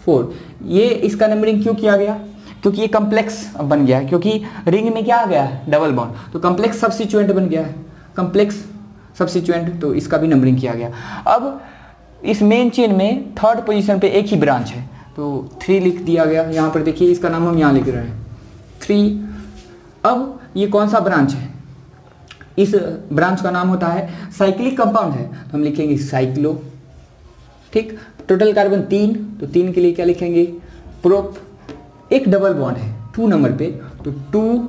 A: 4, ये इसका नंबरिंग क्यों किया गया क्योंकि ये कम्प्लेक्स बन गया है, क्योंकि रिंग में क्या आ गया है डबल बॉन्ड, तो कम्प्लेक्स सब्स्टिट्यूएंट बन गया है, कम्प्लेक्स सब्स्टिट्यूएंट, तो इसका भी नंबरिंग किया गया। अब इस मेन चेन में 3rd पोजीशन पे एक ही ब्रांच है तो 3 लिख दिया गया। यहाँ पर देखिए इसका नाम हम यहाँ लिख रहे हैं 3। अब ये कौन सा ब्रांच है, इस ब्रांच का नाम होता है साइक्लिक कंपाउंड है, तो हम लिखेंगे साइक्लो। ठीक, टोटल कार्बन 3, तो 3 के लिए क्या लिखेंगे प्रोप। एक डबल बॉन्ड है 2 नंबर पे, तो 2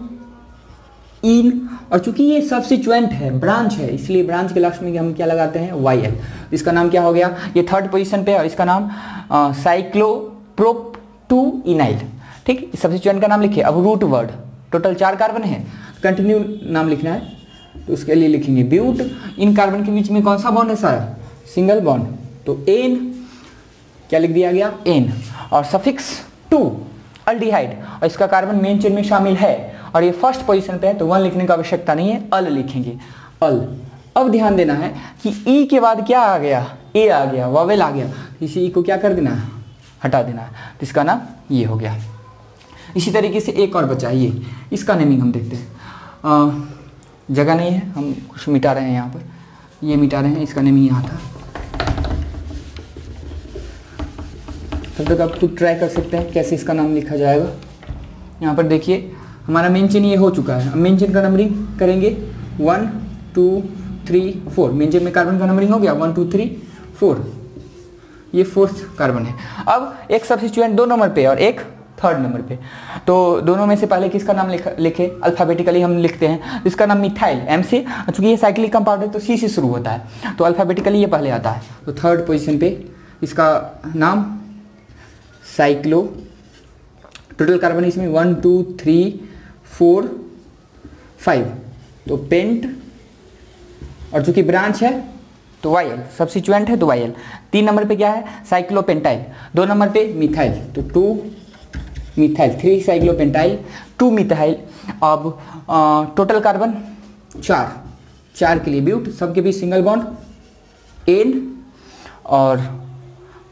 A: इन, और चूंकि ये सब्स्टिट्यूएंट है, ब्रांच है, इसलिए ब्रांच के लास्ट में हम क्या लगाते हैं YL। इसका नाम क्या हो गया, ये 3rd पोजीशन पे है और इसका नाम साइक्लोप्रोप 2 इनाइल। ठीक, सब्स्टिट्यूएंट का नाम लिखिए। अब रूट वर्ड, टोटल 4 कार्बन है, कंटिन्यू नाम लिखना है, तो उसके लिए लिखेंगे ब्यूट। इन कार्बन के बीच में कौन सा बॉन्ड है सारा, सिंगल बॉन्ड, तो एन क्या लिख दिया गया N, और सफिक्स 2 अल्डिहाइड, और इसका कार्बन मेन चेन में शामिल है और ये 1st पोजीशन पे है, तो 1 लिखने की आवश्यकता नहीं है, अल लिखेंगे अल। अब ध्यान देना है कि E के बाद क्या आ गया, A आ गया, वावेल आ गया, इसी E को क्या कर देना है, हटा देना है, तो इसका नाम ये हो गया। इसी तरीके से एक और बचा है, ये इसका नेमिंग हम देखते हैं। जगह नहीं है, हम कुछ मिटा रहे हैं यहाँ पर, ये मिटा रहे हैं, इसका नेमिंग यहाँ था। तब तक आप खुद ट्राई कर सकते हैं कैसे इसका नाम लिखा जाएगा। यहाँ पर देखिए हमारा मेन चेन ये हो चुका है। अब मेन चेन का नंबरिंग करेंगे 1 2 3 4। मेन चेन में कार्बन का नंबरिंग हो गया 1 2 3 4, ये 4th कार्बन है। अब एक सब्स्टिट्यूएंट 2 नंबर पे और एक 3rd नंबर पे, तो दोनों में से पहले किसका नाम लिखे, अल्फ़ाबेटिकली हम लिखते हैं। इसका नाम मिथाइल, M से, चूंकि ये साइक्लिक कंपाउंड है तो C से शुरू होता है, तो अल्फ़ाबेटिकली ये पहले आता है, तो 3rd पोजीशन पे इसका नाम साइक्लो। टोटल कार्बन इसमें 1 2 3 4 5, तो पेंट, और चूंकि ब्रांच है तो YL, सब्स्टिट्यूएंट है तो YL। 3 नंबर पे क्या है, साइक्लोपेंटाइल। 2 नंबर पे मिथाइल, तो 2 मिथाइल, 3 साइक्लोपेंटाइल 2 मिथाइल। अब टोटल कार्बन 4 के लिए ब्यूट, सबके बीच सिंगल बॉन्ड एन, और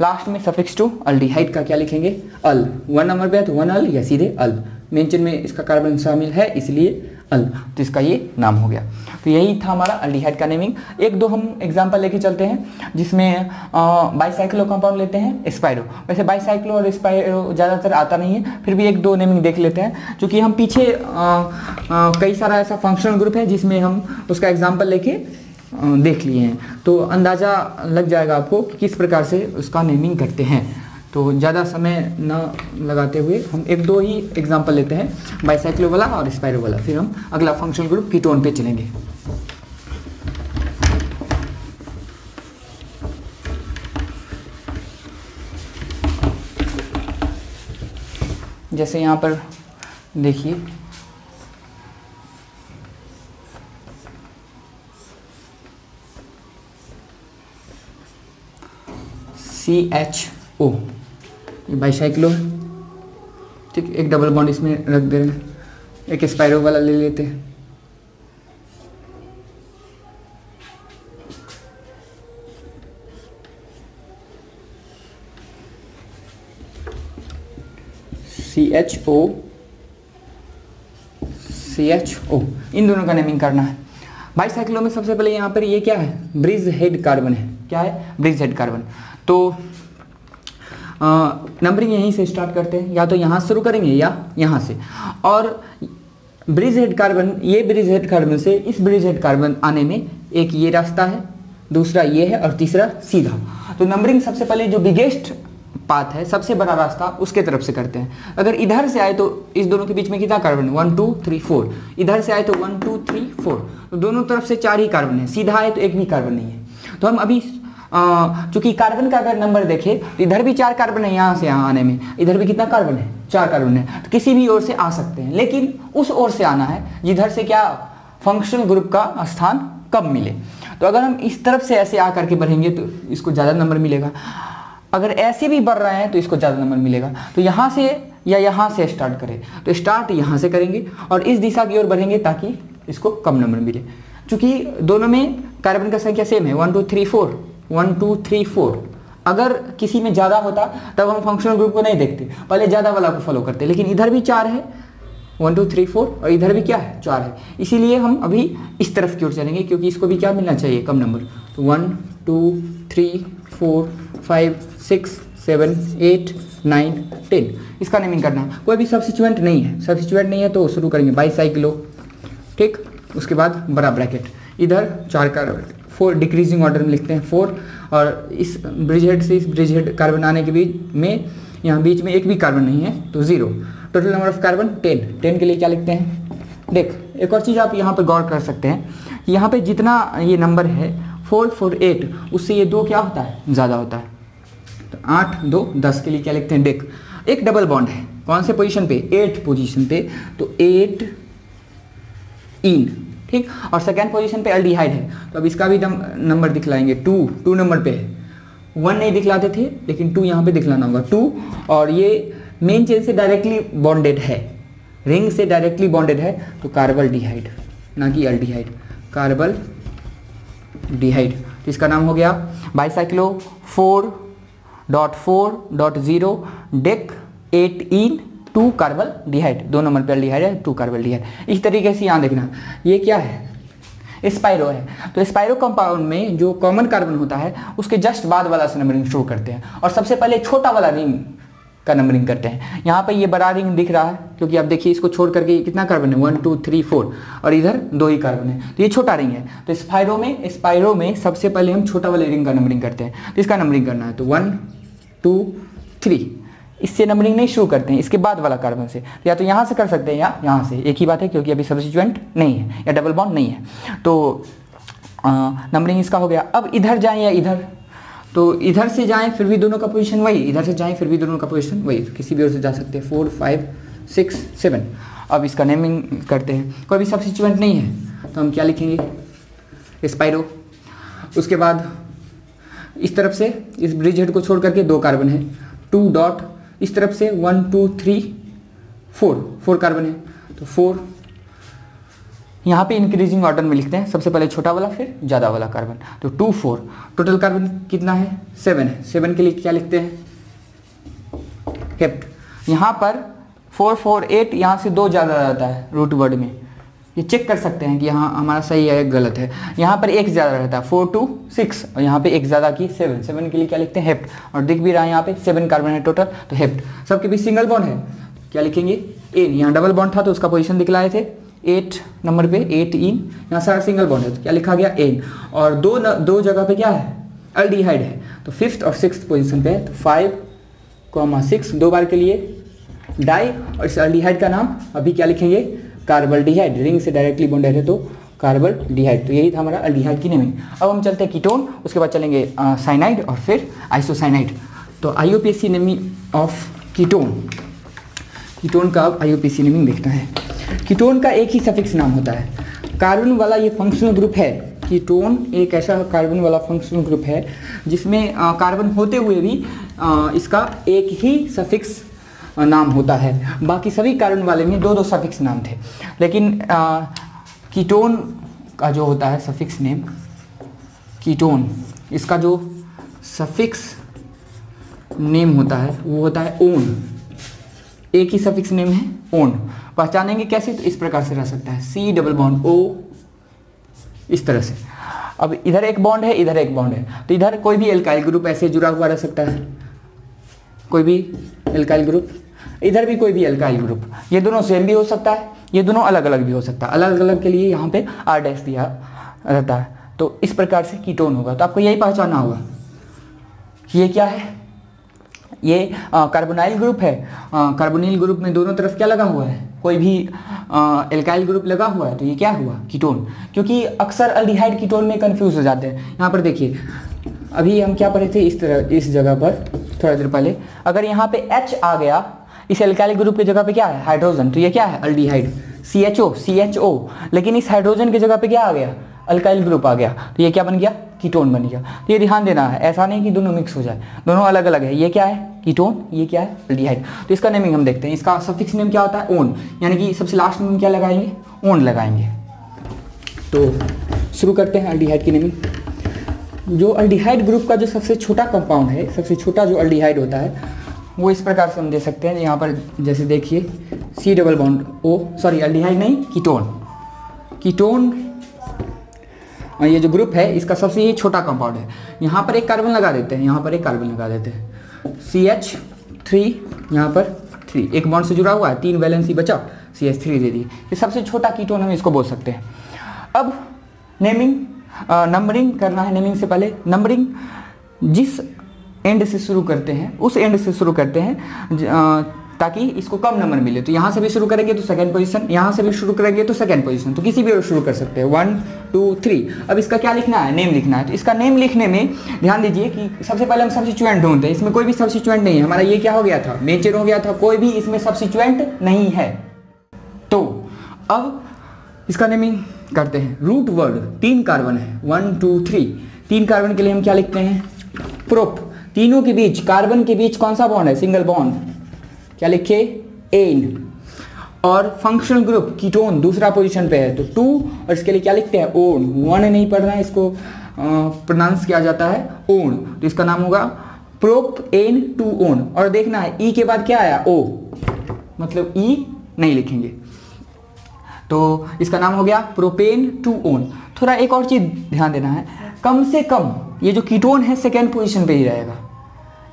A: लास्ट में सफिक्स 2 अल्डिहाइड का क्या लिखेंगे अल। 1 नंबर पे है तो 1 अल या सीधे अल, मेन चेन में इसका कार्बन शामिल है इसलिए अल, तो इसका ये नाम हो गया। तो यही था हमारा अल्डिहाइड का नेमिंग। 1 2 हम एग्जांपल लेके चलते हैं, जिसमें बाईसाइक्लो कंपाउंड लेते हैं स्पाइरो। वैसे बाईसाइक्लो और स्पाइरो ज़्यादातर आता नहीं है, फिर भी 1 2 नेमिंग देख लेते हैं, क्योंकि हम पीछे कई सारा ऐसा फंक्शनल ग्रुप है जिसमें हम उसका एग्जाम्पल लेके देख लिए हैं, तो अंदाज़ा लग जाएगा आपको कि किस प्रकार से उसका नेमिंग करते हैं। तो ज़्यादा समय न लगाते हुए हम 1 2 ही एग्जांपल लेते हैं, बाईसाइक्लो वाला और स्पाइरो वाला, फिर हम अगला फंक्शनल ग्रुप कीटोन पे चलेंगे। जैसे यहाँ पर देखिए CHO, ये बाईसाइक्लो है, ठीक, एक डबल बॉन्ड इसमें रख दे रहे हैं, एक स्पाइरो वाला ले लेते हैं। CHO, इन दोनों का नेमिंग करना है। बाईसाइक्लो में सबसे पहले यहाँ पर ये क्या है, ब्रिज हेड कार्बन है। क्या है, ब्रिज हेड कार्बन। तो नंबरिंग यहीं से स्टार्ट करते हैं, या तो यहाँ शुरू करेंगे या यहाँ से। और ब्रिज हेड कार्बन, ये ब्रिज हेड कार्बन से इस ब्रिज हेड कार्बन आने में एक ये रास्ता है, दूसरा ये है और तीसरा सीधा। तो नंबरिंग सबसे पहले जो बिगेस्ट पाथ है, सबसे बड़ा रास्ता, उसके तरफ से करते हैं। अगर इधर से आए तो इस दोनों के बीच में कितना कार्बन, 1 2 3 4। इधर से आए तो 1 2 3 4, तो दोनों तरफ से 4 ही कार्बन है। सीधा आए तो एक भी कार्बन नहीं है। तो हम अभी चूंकि कार्बन का अगर नंबर देखें तो इधर भी 4 कार्बन है, यहाँ से यहाँ आने में इधर भी कितना कार्बन है, 4 कार्बन है। तो किसी भी ओर से आ सकते हैं, लेकिन उस ओर से आना है जिधर से क्या फंक्शनल ग्रुप का स्थान कम मिले। तो अगर हम इस तरफ से ऐसे आ करके बढ़ेंगे तो इसको ज़्यादा नंबर मिलेगा, अगर ऐसे भी बढ़ रहे हैं तो इसको ज़्यादा नंबर मिलेगा। तो यहाँ से या यहाँ से स्टार्ट करें, तो स्टार्ट यहाँ से करेंगे और इस दिशा की ओर बढ़ेंगे ताकि इसको कम नंबर मिले। चूँकि दोनों में कार्बन का संख्या सेम है, 1 2 3 4, 1 2 3 4। अगर किसी में ज़्यादा होता तब हम फंक्शनल ग्रुप को नहीं देखते, पहले ज़्यादा वाला को फॉलो करते। लेकिन इधर भी 4 है, 1 2 3 4, और इधर भी क्या है, 4 है। इसीलिए हम अभी इस तरफ की ओर चलेंगे, क्योंकि इसको भी क्या मिलना चाहिए, कम नंबर। तो 1 2 3 4 5 6 7 8 9 10, इसका नेमिंग करना है। कोई भी सब्स्टिट्यूएंट नहीं है, सब्स्टिट्यूएंट नहीं है तो शुरू करेंगे बाईसाइक्लो, ठीक। उसके बाद बड़ा ब्रैकेट, इधर 4 कार्बन, 4 डिक्रीजिंग ऑर्डर में लिखते हैं 4, और इस ब्रिज हेड से इस ब्रिज हेड कार्बन आने के बीच में, यहाँ बीच में एक भी कार्बन नहीं है तो 0। टोटल नंबर ऑफ कार्बन 10, 10 के लिए क्या लिखते हैं, देख एक और चीज़ आप यहाँ पर गौर कर सकते हैं, यहाँ पे जितना ये नंबर है 4 4 8, उससे ये 2 क्या होता है, ज़्यादा होता है, तो 8 2 10 के लिए क्या लिखते हैं, देख एक डबल बॉन्ड है, कौन से पोजीशन पे, 8 पोजीशन पे, तो 8 इन, ठीक। और सेकेंड पोजीशन पे एल्डिहाइड है, तो अब इसका भी नंबर दिखलाएंगे, 2 नंबर पे है, 1 नहीं दिखलाते थे लेकिन 2 यहाँ पे दिखलाना होगा, 2। और ये मेन चेन से डायरेक्टली बॉन्डेड है, रिंग से डायरेक्टली बॉन्डेड है, तो कार्बल्डिहाइड ना कि एल्डिहाइड, कार्बल्डिहाइड। तो इसका नाम हो गया बाईसाइक्लो 4.4.0 डेक 8 इन 2 कार्बल्डिहाइड, 2 नंबर पे एल्डिहाइड है, 2 कार्बल्डिहाइड। इस तरीके से यहाँ देखना, ये क्या है, स्पाइरो है, तो स्पाइरो कंपाउंड में जो कॉमन कार्बन होता है उसके जस्ट बाद वाला से नंबरिंग शुरू करते हैं, और सबसे पहले छोटा वाला रिंग का नंबरिंग करते हैं। यहाँ पे ये बड़ा रिंग दिख रहा है क्योंकि आप देखिए इसको छोड़ करके कितना कार्बन है, 1 2 3 4, और इधर 2 ही कार्बन है, तो ये छोटा रिंग है। तो स्पाइरो में सबसे पहले हम छोटा वाले रिंग का नंबरिंग करते हैं, तो इसका नंबरिंग करना है, तो 1 2 3, इससे नंबरिंग नहीं शुरू करते हैं, इसके बाद वाला कार्बन से, तो या तो यहाँ से कर सकते हैं या यहाँ से, एक ही बात है क्योंकि अभी सब्स्टिट्यूएंट नहीं है या डबल बॉन्ड नहीं है। तो नंबरिंग इसका हो गया। अब इधर जाएं या इधर, तो इधर से जाएं फिर भी दोनों का पोजीशन वही, इधर से जाएं फिर भी दोनों का पोजीशन वही, तो किसी भी ओर से जा सकते हैं, 4 5 6 7। अब इसका नेमिंग करते हैं, कोई भी सब्स्टिट्यूएंट नहीं है तो हम क्या लिखेंगे, स्पाइरो। उसके बाद इस तरफ से इस ब्रिज हेड को छोड़ करके 2 कार्बन है, 2 डॉट, इस तरफ से 1 2 3 4 कार्बन है, तो 4 यहाँ पे इंक्रीजिंग ऑर्डर में लिखते हैं, सबसे पहले छोटा वाला फिर ज़्यादा वाला कार्बन, तो 2 4। टोटल कार्बन कितना है, 7 है, 7 के लिए क्या लिखते हैं, हेप्ट। यहाँ पर 4 4 8, यहाँ से 2 ज़्यादा रहता है रूट वर्ड में, ये चेक कर सकते हैं कि यहाँ हमारा सही है या गलत है। यहाँ पर 1 ज़्यादा रहता है, 4 2 6, और यहाँ पे 1 ज़्यादा की 7, 7 के लिए क्या लिखते हैं, हेप्ट। और दिख भी रहा है यहाँ पे 7 कार्बन है टोटल, तो हेप्ट। सबके बीच सिंगल बॉन्ड है, क्या लिखेंगे, एन। यहाँ डबल बॉन्ड था तो उसका पोजीशन दिखलाए थे 8 नंबर पे, 8 इन, यहाँ सारा सिंगल बॉन्ड है तो क्या लिखा गया, एन। और दो जगह पे क्या है, एल्डिहाइड है, तो 5th और 6th पोजीशन पे है, तो 5,6 2 बार के लिए डाई, और इस एल्डिहाइड का नाम अभी क्या लिखेंगे, कार्बल्डिहाइड, रिंग से डायरेक्टली बॉन्डेड है तो कार्बल्डिहाइड। तो यही था हमारा एल्डिहाइड की नेमिंग। अब हम चलते हैं कीटोन, उसके बाद चलेंगे साइनाइड और फिर आइसोसाइनाइड। तो IUPAC naming of ketone, ketone का अब IUPAC नेमिंग देखना है। कीटोन का एक ही सफिक्स नाम होता है, कार्बन वाला ये फंक्शनल ग्रुप है। कीटोन एक ऐसा कार्बन वाला फंक्शनल ग्रुप है जिसमें कार्बन होते हुए भी इसका एक ही सफिक्स नाम होता है। बाकी सभी कार्बन वाले में 2 सफिक्स नाम थे, लेकिन कीटोन का जो होता है सफिक्स नेम, कीटोन इसका जो सफिक्स नेम होता है वो होता है ओन। एक ही सफिक्स नेम है ओन। पहचानेंगे कैसे, तो इस प्रकार से रह सकता है, C डबल बॉन्ड O, इस तरह से। अब इधर एक बॉन्ड है, इधर एक बॉन्ड है, तो इधर कोई भी एल्काइल ग्रुप ऐसे जुड़ा हुआ रह सकता है, कोई भी एल्काइल ग्रुप, इधर भी कोई भी एल्काइल ग्रुप। ये दोनों सेम भी हो सकता है, ये दोनों अलग अलग भी हो सकता है। अलग अलग के लिए यहाँ पे R डैश दिया रहता है, तो इस प्रकार से कीटोन होगा। तो आपको यही पहचानना होगा कि ये क्या है, ये कार्बोनाइल ग्रुप है। कार्बोनिल ग्रुप में दोनों तरफ क्या लगा हुआ है, कोई भी एल्काइल ग्रुप लगा हुआ है, तो ये क्या हुआ, कीटोन। क्योंकि अक्सर एल्डिहाइड कीटोन में कंफ्यूज हो जाते हैं। यहाँ पर देखिए, अभी हम क्या पढ़े थे, इस तरह इस जगह पर थोड़ा देर पहले, अगर यहाँ पे H आ गया इस एल्काइल ग्रुप की जगह पे क्या है, हाइड्रोजन, तो ये क्या है, एल्डिहाइड, CHO। लेकिन इस हाइड्रोजन की जगह पे क्या आ गया, अल्काइल ग्रुप आ गया, तो ये क्या बन गया, कीटोन बन गया। तो ये ध्यान देना है, ऐसा नहीं कि दोनों मिक्स हो जाए, दोनों अलग अलग है। ये क्या है, कीटोन, ये क्या है, एल्डिहाइड। तो इसका नेमिंग हम देखते हैं। इसका सफिक्स नेम क्या होता है, ओन, यानी कि सबसे लास्ट में क्या लगाएंगे, ओन लगाएंगे। तो शुरू करते हैं एल्डिहाइड की नेमिंग। जो एल्डिहाइड ग्रुप का जो सबसे छोटा कंपाउंड है, सबसे छोटा जो एल्डिहाइड होता है, वो इस प्रकार से हम दे सकते हैं। यहाँ पर जैसे देखिए, C double bond O, sorry aldehyde नहीं, कीटोन। ये जो ग्रुप है इसका सबसे ही छोटा कंपाउंड है। यहाँ पर एक कार्बन लगा देते हैं, यहाँ पर एक कार्बन लगा देते हैं, CH3 यहाँ पर 3 एक बॉन्ड से जुड़ा हुआ है, 3 वैलेंसी बचा, CH3 दे दी। ये सबसे छोटा कीटोन हम इसको बोल सकते हैं। अब नंबरिंग करना है। नेमिंग से पहले नंबरिंग जिस एंड से शुरू करते हैं उस एंड से शुरू करते हैं ताकि इसको कम नंबर मिले। तो यहाँ से भी शुरू करेंगे तो सेकंड पोजीशन, यहाँ से भी शुरू करेंगे तो सेकंड पोजीशन, तो किसी भी और शुरू कर सकते हैं 1 2 3। अब इसका क्या लिखना है, नेम लिखना है। तो इसका नेम लिखने में ध्यान दीजिए कि सबसे पहले हम सब्स्टिट्यूएंट ढूंढते हैं। इसमें कोई भी सब्स्टिट्यूएंट नहीं है, हमारा ये क्या हो गया था, मेन चेन हो गया था, कोई भी इसमें सब्स्टिट्यूएंट नहीं है। तो अब इसका नेमिंग करते हैं। रूट वर्ड 3 कार्बन है, 1 2 3। 3 कार्बन के लिए हम क्या लिखते हैं, प्रोप। तीनों के बीच, कार्बन के बीच कौन सा बॉन्ड है, सिंगल बॉन्ड, क्या लिखे, एन। और फंक्शनल ग्रुप कीटोन दूसरा पोजीशन पे है तो 2, और इसके लिए क्या लिखते हैं, ओन। 1 नहीं पढ़ना है, इसको प्रोनाउंस किया जाता है ओन। तो इसका नाम होगा प्रोप एन 2 ओन। और देखना है ई के बाद क्या आया, ओ, मतलब ई नहीं लिखेंगे, तो इसका नाम हो गया प्रोपेन 2 ओन। थोड़ा एक और चीज ध्यान देना है, कम से कम ये जो कीटोन है सेकेंड पोजीशन पे ही रहेगा,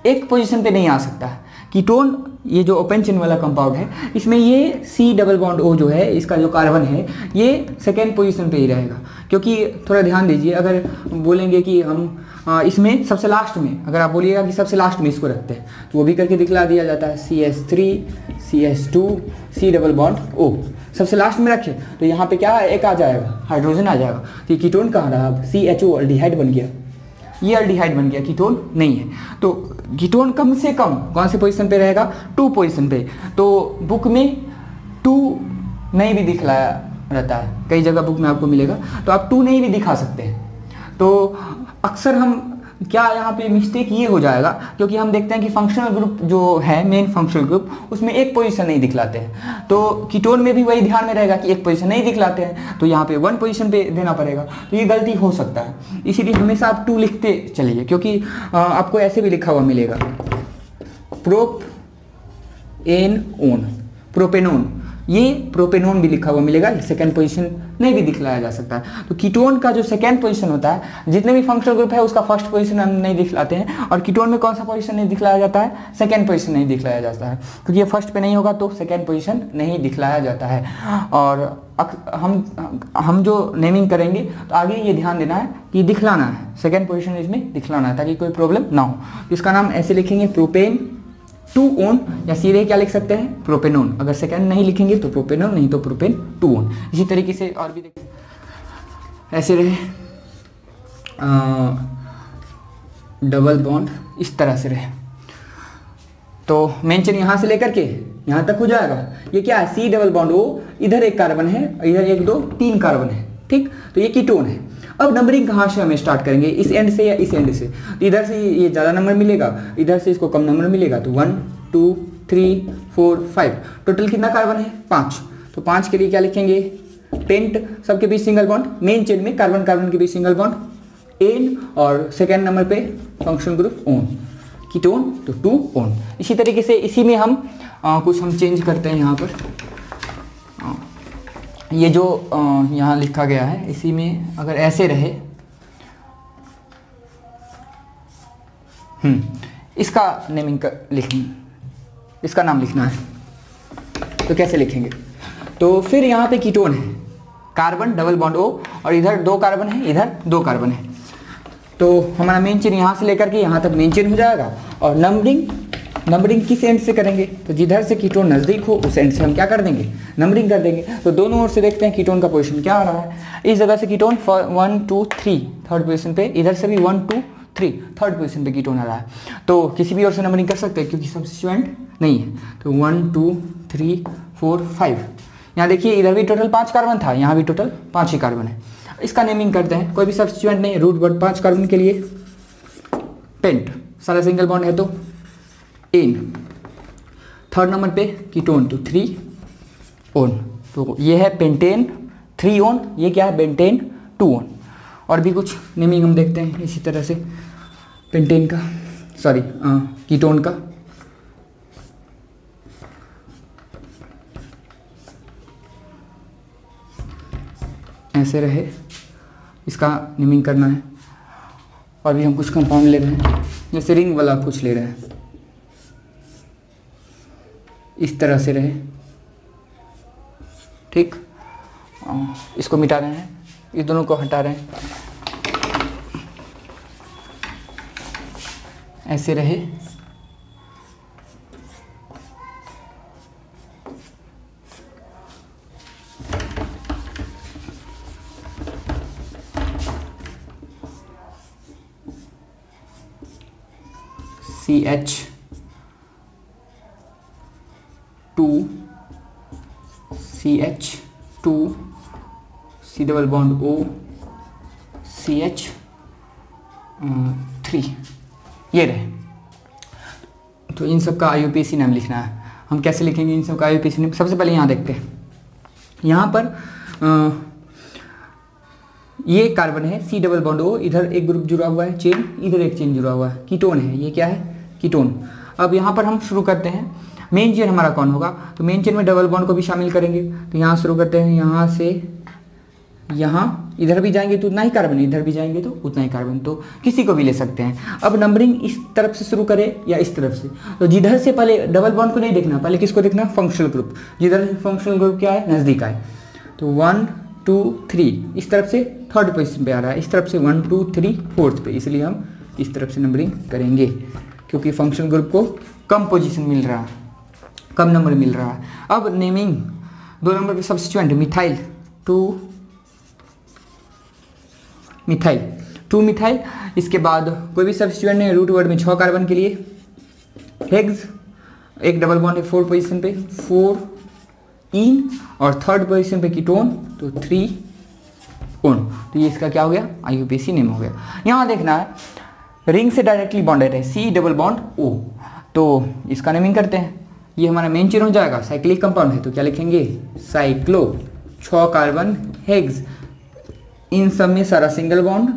A: एक पोजीशन पे नहीं आ सकता है। कीटोन ये जो ओपन चेन वाला कंपाउंड है, इसमें ये C डबल बॉन्ड O जो है, इसका जो कार्बन है, ये सेकेंड पोजीशन पे ही रहेगा। क्योंकि थोड़ा ध्यान दीजिए, अगर बोलेंगे कि हम इसमें सबसे लास्ट में, अगर आप बोलिएगा कि सबसे लास्ट में इसको रखते हैं तो वो भी करके दिखला दिया जाता है, CH3 CH2 C double bond O, सबसे लास्ट में रखे तो यहाँ पे क्या एक आ जाएगा, हाइड्रोजन आ जाएगा। तो ये कीटोन कहाँ रहा, CHO अल्डिहाइड बन गया, ये अल्डिहाइड बन गया, कीटोन नहीं है। तो कीटोन कम से कम कौन से पोजीशन पे रहेगा, 2 पोजीशन पे। तो बुक में 2 नहीं भी दिखलाया रहता है, कई जगह बुक में आपको मिलेगा, तो आप 2 नहीं भी दिखा सकते हैं। तो अक्सर हम क्या यहाँ पे मिस्टेक ये हो जाएगा, क्योंकि हम देखते हैं कि फंक्शनल ग्रुप जो है, मेन फंक्शनल ग्रुप, उसमें एक पोजीशन नहीं दिखलाते हैं। तो कीटोन में भी वही ध्यान में रहेगा कि एक पोजीशन नहीं दिखलाते हैं, तो यहाँ पे 1 पोजीशन पे देना पड़ेगा। तो ये गलती हो सकता है, इसीलिए हमेशा आप 2 लिखते चलिए, क्योंकि आपको ऐसे भी लिखा हुआ मिलेगा, प्रोप एन ओन, प्रोपेनोन, ये प्रोपेनोन भी लिखा हुआ मिलेगा, सेकंड पोजीशन नहीं भी दिखलाया जा सकता है। तो कीटोन का जो सेकंड पोजीशन होता है, जितने भी फंक्शनल ग्रुप है उसका फर्स्ट पोजीशन हम नहीं दिखलाते हैं, और कीटोन में कौन सा पोजीशन नहीं दिखलाया जाता है, सेकंड पोजीशन नहीं दिखलाया जाता है, क्योंकि ये फर्स्ट पे नहीं होगा तो सेकंड पोजीशन नहीं दिखलाया जाता है। और हम जो नेमिंग करेंगे तो आगे ये ध्यान देना है कि दिखलाना है, सेकेंड पोजिशन इसमें दिखलाना है, ताकि कोई प्रॉब्लम ना हो। इसका नाम ऐसे लिखेंगे, प्रोपेन 2 ओन, या सीधे क्या लिख सकते हैं, प्रोपेनोन। अगर सेकंड नहीं लिखेंगे तो प्रोपेनोन, नहीं तो प्रोपेन 2 ओन। इसी तरीके से और भी ऐसे रहे, डबल बॉन्ड इस तरह से रहे, तो मेन चेन यहाँ से लेकर के यहाँ तक हो जाएगा। ये क्या है, C डबल बॉन्ड O, इधर एक कार्बन है, इधर 1 2 3 कार्बन है, ठीक। तो ये कीटोन है। अब नंबरिंग कहाँ से हम स्टार्ट करेंगे, इस एंड से या इस एंड से। तो इधर से ये ज़्यादा नंबर मिलेगा, इधर से इसको कम नंबर मिलेगा। तो 1 2 3 4 5, टोटल कितना कार्बन है, 5। तो 5 के लिए क्या लिखेंगे, पेंट, सबके बीच सिंगल बॉन्ड, मेन चेन में कार्बन कार्बन के बीच सिंगल बॉन्ड एन, और सेकेंड नंबर पे फंक्शनल ग्रुप ओन, कीटोन तो 2 ओन। इसी तरीके से इसी में हम कुछ हम चेंज करते हैं। यहाँ पर ये जो यहाँ लिखा गया है, इसी में अगर ऐसे रहे, इसका नेमिंग लिखेंगे, इसका नाम लिखना है। तो कैसे लिखेंगे, तो फिर यहाँ पे कीटोन है, कार्बन डबल बॉन्ड O, और इधर 2 कार्बन है, इधर 2 कार्बन है। तो हमारा मेन चेन यहाँ से लेकर के यहाँ तक मेन चेन हो जाएगा। और नंबरिंग किस एंड से करेंगे, तो जिधर से कीटोन नज़दीक हो उस एंड से हम क्या कर देंगे, नंबरिंग कर देंगे। तो दोनों ओर से देखते हैं कीटोन का पोजीशन क्या आ रहा है। इस जगह से कीटोन 1 2 3 थर्ड पोजीशन पे, इधर से भी 1 2 3 थर्ड पोजीशन पे कीटोन आ रहा है। तो किसी भी ओर से नंबरिंग कर सकते हैं, क्योंकि सब्स्टिट्यूएंट नहीं है। तो 1 2 3 4 5, यहाँ देखिए इधर भी टोटल 5 कार्बन था, यहाँ भी टोटल 5 ही कार्बन है। इसका नेमिंग करते हैं, कोई भी सब्स्टिट्यूएंट नहीं, रूट वर्ड 5 कार्बन के लिए पेंट, सारा सिंगल बॉन्ड है तो एन, थर्ड नंबर पे कीटोन तो 3 ओन। तो ये है पेंटेन 3 ओन, ये क्या है, बेंटेन 2 ओन। और भी कुछ नेमिंग हम देखते हैं इसी तरह से, पेंटेन का, सॉरी कीटोन का। ऐसे रहे, इसका नेमिंग करना है। और भी हम कुछ कंपाउंड ले रहे हैं, जैसे रिंग वाला कुछ ले रहे हैं, इस तरह से रहे, ठीक। इसको मिटा रहे हैं, इस दोनों को हटा रहे हैं, ऐसे रहे। CH2 C double bond O CH3, ये रहे। तो इन सब का IUPAC नाम लिखना है। हम कैसे लिखेंगे इन सब का IUPAC नाम? सबसे पहले यहाँ देखते हैं, यहाँ पर ये कार्बन है C डबल बॉन्ड O, इधर एक ग्रुप जुड़ा हुआ है चेन, इधर एक चेन जुड़ा हुआ है, कीटोन है। ये क्या है? कीटोन। अब यहाँ पर हम शुरू करते हैं, मेन चेन हमारा कौन होगा? तो मेन चेन में डबल बॉन्ड को भी शामिल करेंगे। तो यहाँ शुरू करते हैं, यहाँ से यहाँ, इधर भी जाएंगे तो उतना ही कार्बन, इधर भी जाएंगे तो उतना ही कार्बन, तो किसी को भी ले सकते हैं। अब नंबरिंग इस तरफ से शुरू करें या इस तरफ से? तो जिधर से पहले डबल बॉन्ड को नहीं देखना, पहले किसको देखना? Functional group. जिधर फंक्शनल ग्रुप क्या है? नज़दीक आए। तो 1 2 3 इस तरफ से थर्ड पोजीशन पे आ रहा है, इस तरफ से 1 2 3 फोर्थ पे, इसलिए हम इस तरफ से नंबरिंग करेंगे, क्योंकि फंक्शनल ग्रुप को कम पोजीशन मिल रहा है, कम नंबर मिल रहा है। अब नेमिंग, 2 नंबर पे सब्स्टिट्यूएंट मिथाइल, 2 मिथाइल। इसके बाद कोई भी सब्स्टिट्यूएंट नहीं, रूट वर्ड में 6 कार्बन के लिए हेक्स, एक डबल बॉन्ड है 4 पोजीशन पे, 4 इन, और थर्ड पोजीशन पे कीटोन, तो 3 ओन। तो ये इसका क्या हो गया? IUPAC नेम हो गया। यहाँ देखना है, रिंग से डायरेक्टली बॉन्डेड है C डबल बॉन्ड O, तो इसका नेमिंग करते हैं। ये हमारा मेन चेन हो जाएगा, साइक्लिक कंपाउंड है, तो क्या लिखेंगे? साइक्लो, 6 कार्बन हेक्स, इन सब में सारा सिंगल बॉन्ड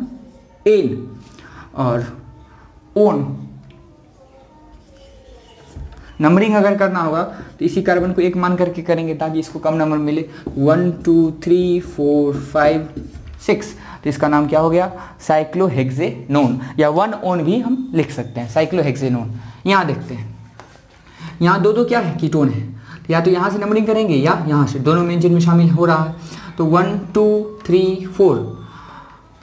A: एन, और ओन। नंबरिंग अगर करना होगा तो इसी कार्बन को 1 मान करके करेंगे, ताकि इसको कम नंबर मिले। 1 2 3 4 5 6, तो इसका नाम क्या हो गया? साइक्लोहेक्सेनोन, या 1 ओन भी हम लिख सकते हैं, साइक्लोहेक्सेनोन। यहाँ देखते हैं, यहाँ दो क्या है? कीटोन है। तो या तो यहाँ से नंबरिंग करेंगे या यहाँ से, दोनों मेन चेन में शामिल हो रहा है। तो 1 2 3 4,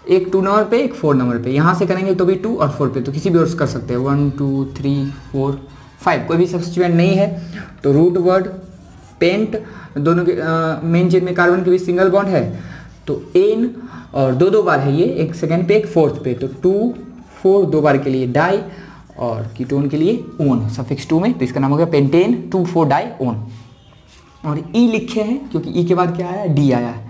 A: एक 2 नंबर पे, एक 4 नंबर पे, यहाँ से करेंगे तो भी 2 और 4 पे, तो किसी भी और से कर सकते हैं। 1 2 3 4 5, कोई भी सब्स्टिट्यूएंट नहीं है तो रूट वर्ड पेंट, दोनों के मेन चेन में कार्बन के भी सिंगल बॉन्ड है, तो एन, और 2 बार है ये, एक सेकेंड पे एक फोर्थ पे, तो 2 4 2 बार के लिए डाई, और कीटोन के लिए ओन सफिक्स 2 में, तो इसका नाम हो गया पेंटेन 2 4 डाई ओन। और ई लिखे हैं क्योंकि ई के बाद क्या आया? डी आया है।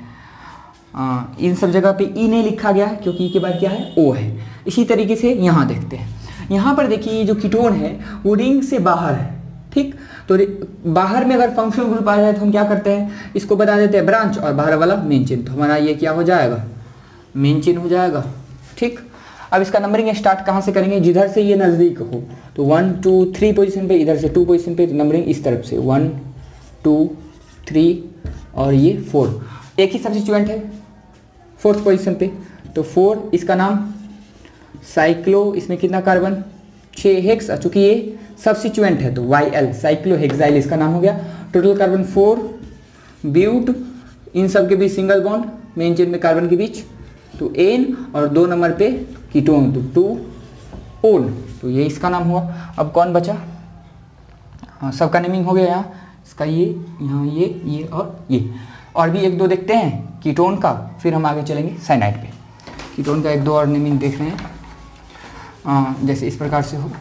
A: इन सब जगह पे ई नहीं लिखा गया है क्योंकि ई के बाद क्या है? ओ है। इसी तरीके से यहाँ देखते हैं, यहाँ पर देखिए ये जो कीटोन है वो रिंग से बाहर है, ठीक। तो बाहर में अगर फंक्शनल ग्रुप आ जाए तो हम क्या करते हैं? इसको बता देते हैं ब्रांच, और बाहर वाला मेन चेन, तो हमारा ये क्या हो जाएगा? मेन चेन हो जाएगा, ठीक। अब इसका नंबरिंग स्टार्ट कहाँ से करेंगे? जिधर से ये नज़दीक हो, तो 1 2 3 पोजीशन पे, इधर से 2 पोजीशन पे, तो नंबरिंग इस तरफ से 1 2 3 और ये 4, एक ही सब्स्टिट्यूएंट है 4th पोजीशन पे, तो 4, इसका नाम साइक्लो, इसमें कितना कार्बन? 6 हेक्स, चूंकि ये सब्स्टिट्यूएंट है तो YL, साइक्लोहेक्साइल इसका नाम हो गया। टोटल कार्बन 4, ब्यूट, इन सब के बीच सिंगल बॉन्ड, मेन चेन में कार्बन के बीच, तो एन, और 2 नंबर पे कीटोन, तो 2 ओन, तो ये इसका नाम हुआ। अब कौन बचा? हाँ, सबका नेमिंग हो गया। यहाँ इसका ये, यहाँ ये और भी 1 2 देखते हैं कीटोन का, फिर हम आगे चलेंगे साइनाइड पे। कीटोन का 1 2 और नेमिंग देख रहे हैं, जैसे इस प्रकार से हो।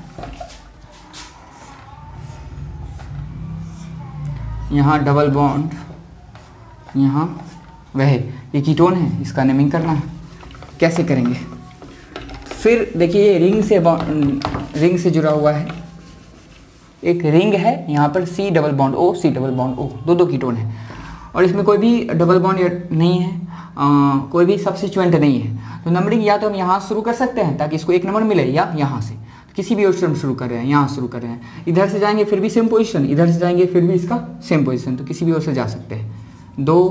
A: यहाँ डबल बॉन्ड, यहाँ वह ये कीटोन है, इसका नेमिंग करना है। कैसे करेंगे? फिर देखिए ये रिंग से जुड़ा हुआ है, एक रिंग है यहाँ पर C double bond O, C double bond O, 2 ketone है, और इसमें कोई भी डबल बॉन्ड नहीं है, कोई भी सब्स्टिट्यूएंट नहीं है। तो नंबरिंग या तो हम यहाँ शुरू कर सकते हैं ताकि इसको 1 नंबर मिले, या यहाँ से, तो किसी भी ओर से हम शुरू कर रहे हैं, यहाँ शुरू कर रहे हैं, इधर से जाएंगे फिर भी सेम पोजीशन, इधर से जाएंगे फिर भी इसका सेम पोजीशन, तो किसी भी ओर से जा सकते हैं। 2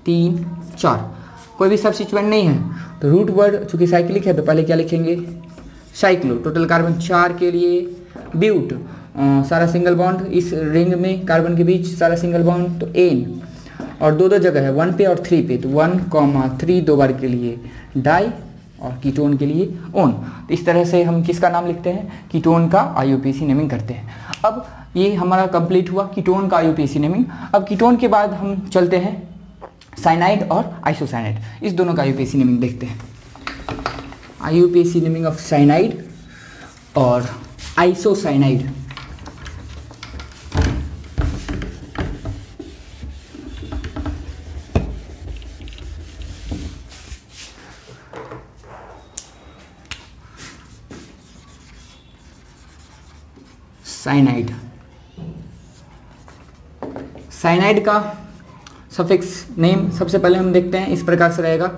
A: 3 4, कोई भी सब्स्टिट्यूएंट नहीं है, तो रूट वर्ड चूँकि साइक्लिक है तो पहले क्या लिखेंगे? साइक्लो, टोटल कार्बन 4 के लिए ब्यूट, सारा सिंगल बॉन्ड, इस रिंग में कार्बन के बीच सारा सिंगल बॉन्ड तो एन, और दो दो जगह है 1 पे और 3 पे, तो 1,3 दो बार के लिए डाई और कीटोन के लिए ओन। तो इस तरह से हम किसका नाम लिखते हैं, कीटोन का IUPAC नेमिंग करते हैं। अब ये हमारा कंप्लीट हुआ कीटोन का IUPAC नेमिंग। अब कीटोन के बाद हम चलते हैं साइनाइड और आइसोसाइनाइड, इस दोनों का IUPAC नेमिंग देखते हैं। IUPAC नेमिंग ऑफ साइनाइड और आइसोसाइनाइड। साइनाइड, साइनाइड का सफिक्स नेम सबसे पहले हम देखते हैं, इस प्रकार से रहेगा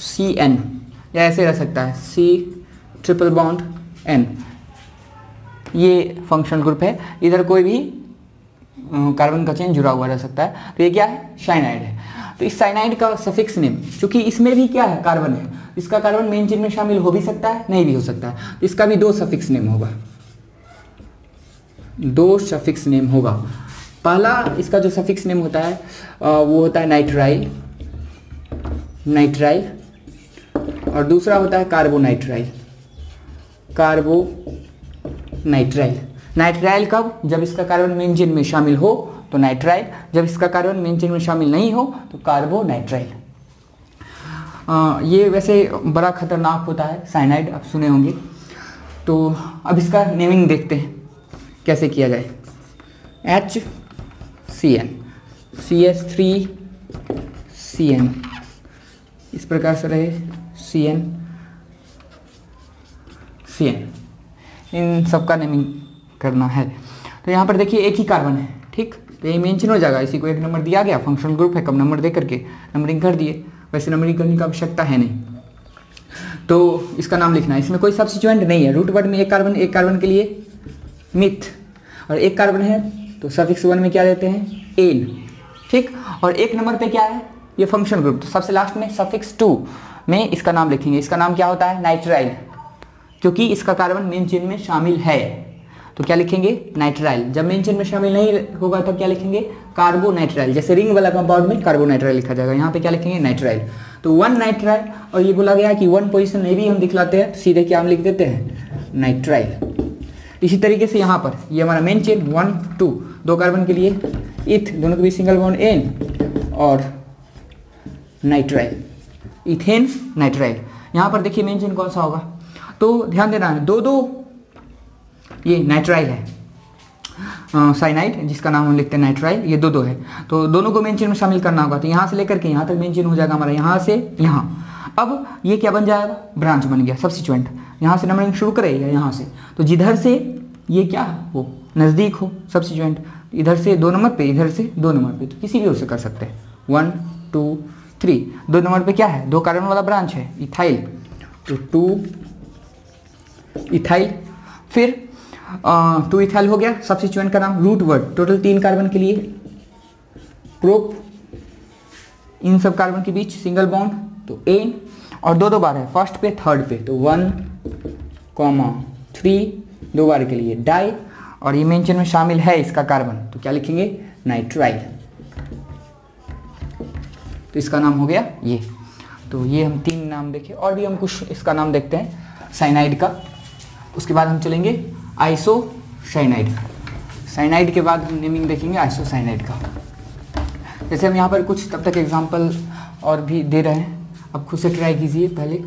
A: CN, या ऐसे रह सकता है C∼N। ये फंक्शनल ग्रुप है, इधर कोई भी कार्बन का चेन जुड़ा हुआ रह सकता है, तो ये क्या है, साइनाइड है। तो इस साइनाइड का सफिक्स नेम, क्योंकि इसमें भी क्या है, कार्बन है, इसका कार्बन मेन चेन में शामिल हो भी सकता है, नहीं भी हो सकता है, तो इसका भी दो सफिक्स नेम होगा, दो सफिक्स नेम होगा। पहला इसका जो सफिक्स नेम होता है वो होता है नाइट्राइल, नाइट्राइल, और दूसरा होता है कार्बोनाइट्राइल, कार्बोनाइट्राइल। नाइट्राइल कब, जब इसका कार्बन मेन चेन में शामिल हो तो नाइट्राइल, जब इसका कार्बन मेन चेन में शामिल नहीं हो तो कार्बोनाइट्राइल। ये वैसे बड़ा खतरनाक होता है साइनाइड, आप सुने होंगे। तो अब इसका नेमिंग देखते हैं कैसे किया जाए। HCN, CH3CN, इस प्रकार से रहे CN, इन सबका नेमिंग करना है। तो यहाँ पर देखिए एक ही कार्बन है, ठीक, तो ये मेंशन हो जाएगा, इसी को एक नंबर दिया गया, फंक्शनल ग्रुप है, कम नंबर दे करके नंबरिंग कर दिए, वैसे नंबरिंग करने की आवश्यकता है नहीं। तो इसका नाम लिखना है, इसमें कोई सब्स्टिट्यूएंट नहीं है, रूट वर्ड में एक कार्बन के लिए मिथ, और एक कार्बन है तो सफिक्स 1 में क्या देते हैं, एन, ठीक। और एक नंबर पे क्या है, ये फंक्शनल ग्रुप, तो सबसे लास्ट में सफिक्स 2 में इसका नाम लिखेंगे। इसका नाम क्या होता है, नाइट्राइल, क्योंकि इसका कार्बन मेन चेन में शामिल है, तो क्या लिखेंगे, नाइट्राइल। जब मेन चेन में शामिल नहीं होगा तब क्या लिखेंगे, कार्बोनाइट्राइल। जैसे रिंग वाला कंपाउंड में कार्बोनाइट्राइल लिखा जाएगा, यहाँ पे क्या लिखेंगे, नाइट्राइल। तो 1 नाइट्राइल, और ये बोला गया कि 1 पोजीशन में भी हम दिखलाते हैं, सीधे क्या हम लिख देते हैं, नाइट्राइल। इसी तरीके से यहाँ पर ये हमारा मेन चेन 1 2 दो कार्बन के लिए इथ, दोनों के बीच सिंगल बॉन्ड एन और नाइट्राइल, इथेन नाइट्राइल। यहाँ पर देखिए मेन चेन कौन सा होगा, तो ध्यान देना है, दो दो ये नाइट्राइल है, साइनाइड जिसका नाम हम लिखते हैं नाइट्राइल, ये दो है, तो दोनों को मेन चेन में शामिल करना होगा। तो यहाँ से लेकर के यहाँ तक मेन चेन हो जाएगा हमारा, यहाँ से यहाँ। अब ये क्या बन जाएगा, ब्रांच बन गया, सब्स्टिट्यूएंट। यहाँ से नंबरिंग शुरू करें या यहाँ से, तो जिधर से ये क्या हो, नज़दीक हो सब्स्टिट्यूएंट, इधर से 2 नंबर पे, इधर से 2 नंबर पे, तो किसी भी ओर से कर सकते हैं। 1 2 3, 2 नंबर पे क्या है, 2 कार्बन वाला ब्रांच है, इथाइल, तो 2 इथाइल। फिर 2 इथाइल हो गया, सब्स्टिट्यूएंट का नाम, रूट वर्ड, टोटल 3 कार्बन के लिए प्रोप, इन सब कार्बन के बीच सिंगल बॉन्ड तो एन, और 2 बार है, फर्स्ट पे थर्ड पे, तो 1,3 2 बार के लिए डाई, और ये मेन चेन में शामिल है इसका कार्बन, तो क्या लिखेंगे, नाइट्राइल। तो इसका नाम हो गया ये। तो ये हम 3 नाम देखे, और भी हम कुछ इसका नाम देखते हैं साइनाइड का। उसके बाद हम चलेंगे आइसोसाइनाइड। साइनाइड के बाद हम नेमिंग देखेंगे आइसोसाइनाइड का। जैसे हम यहाँ पर कुछ तब तक एग्जाम्पल और भी दे रहे हैं, अब खुद से ट्राई कीजिए। पहले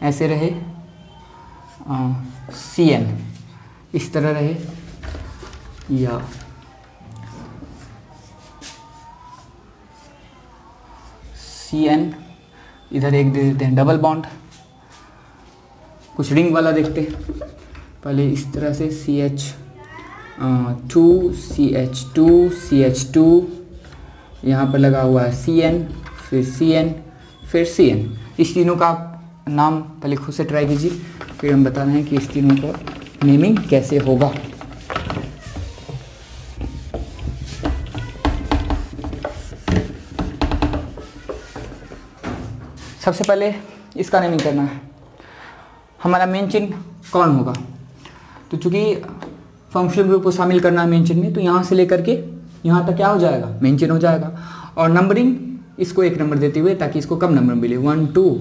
A: ऐसे रहे CN, इस तरह रहे, या CN, इधर एक दे देते हैं डबल बॉन्ड। कुछ रिंग वाला देखते हैं, पहले इस तरह से CH2 CH2 CH2, यहाँ पर लगा हुआ है CN, फिर CN, फिर CN। इस तीनों का नाम पहले खुद से ट्राई कीजिए, फिर हम बता रहे हैं कि इस तीनों का नेमिंग कैसे होगा। सबसे पहले इसका नेमिंग करना है, हमारा मेन चेन कौन होगा, तो चूंकि फंक्शनल ग्रुप को शामिल करना है मेन चेन में, तो यहाँ से लेकर के यहाँ तक क्या हो जाएगा, मेन चेन हो जाएगा। और नंबरिंग इसको 1 नंबर देते हुए ताकि इसको कम नंबर मिले, 1 2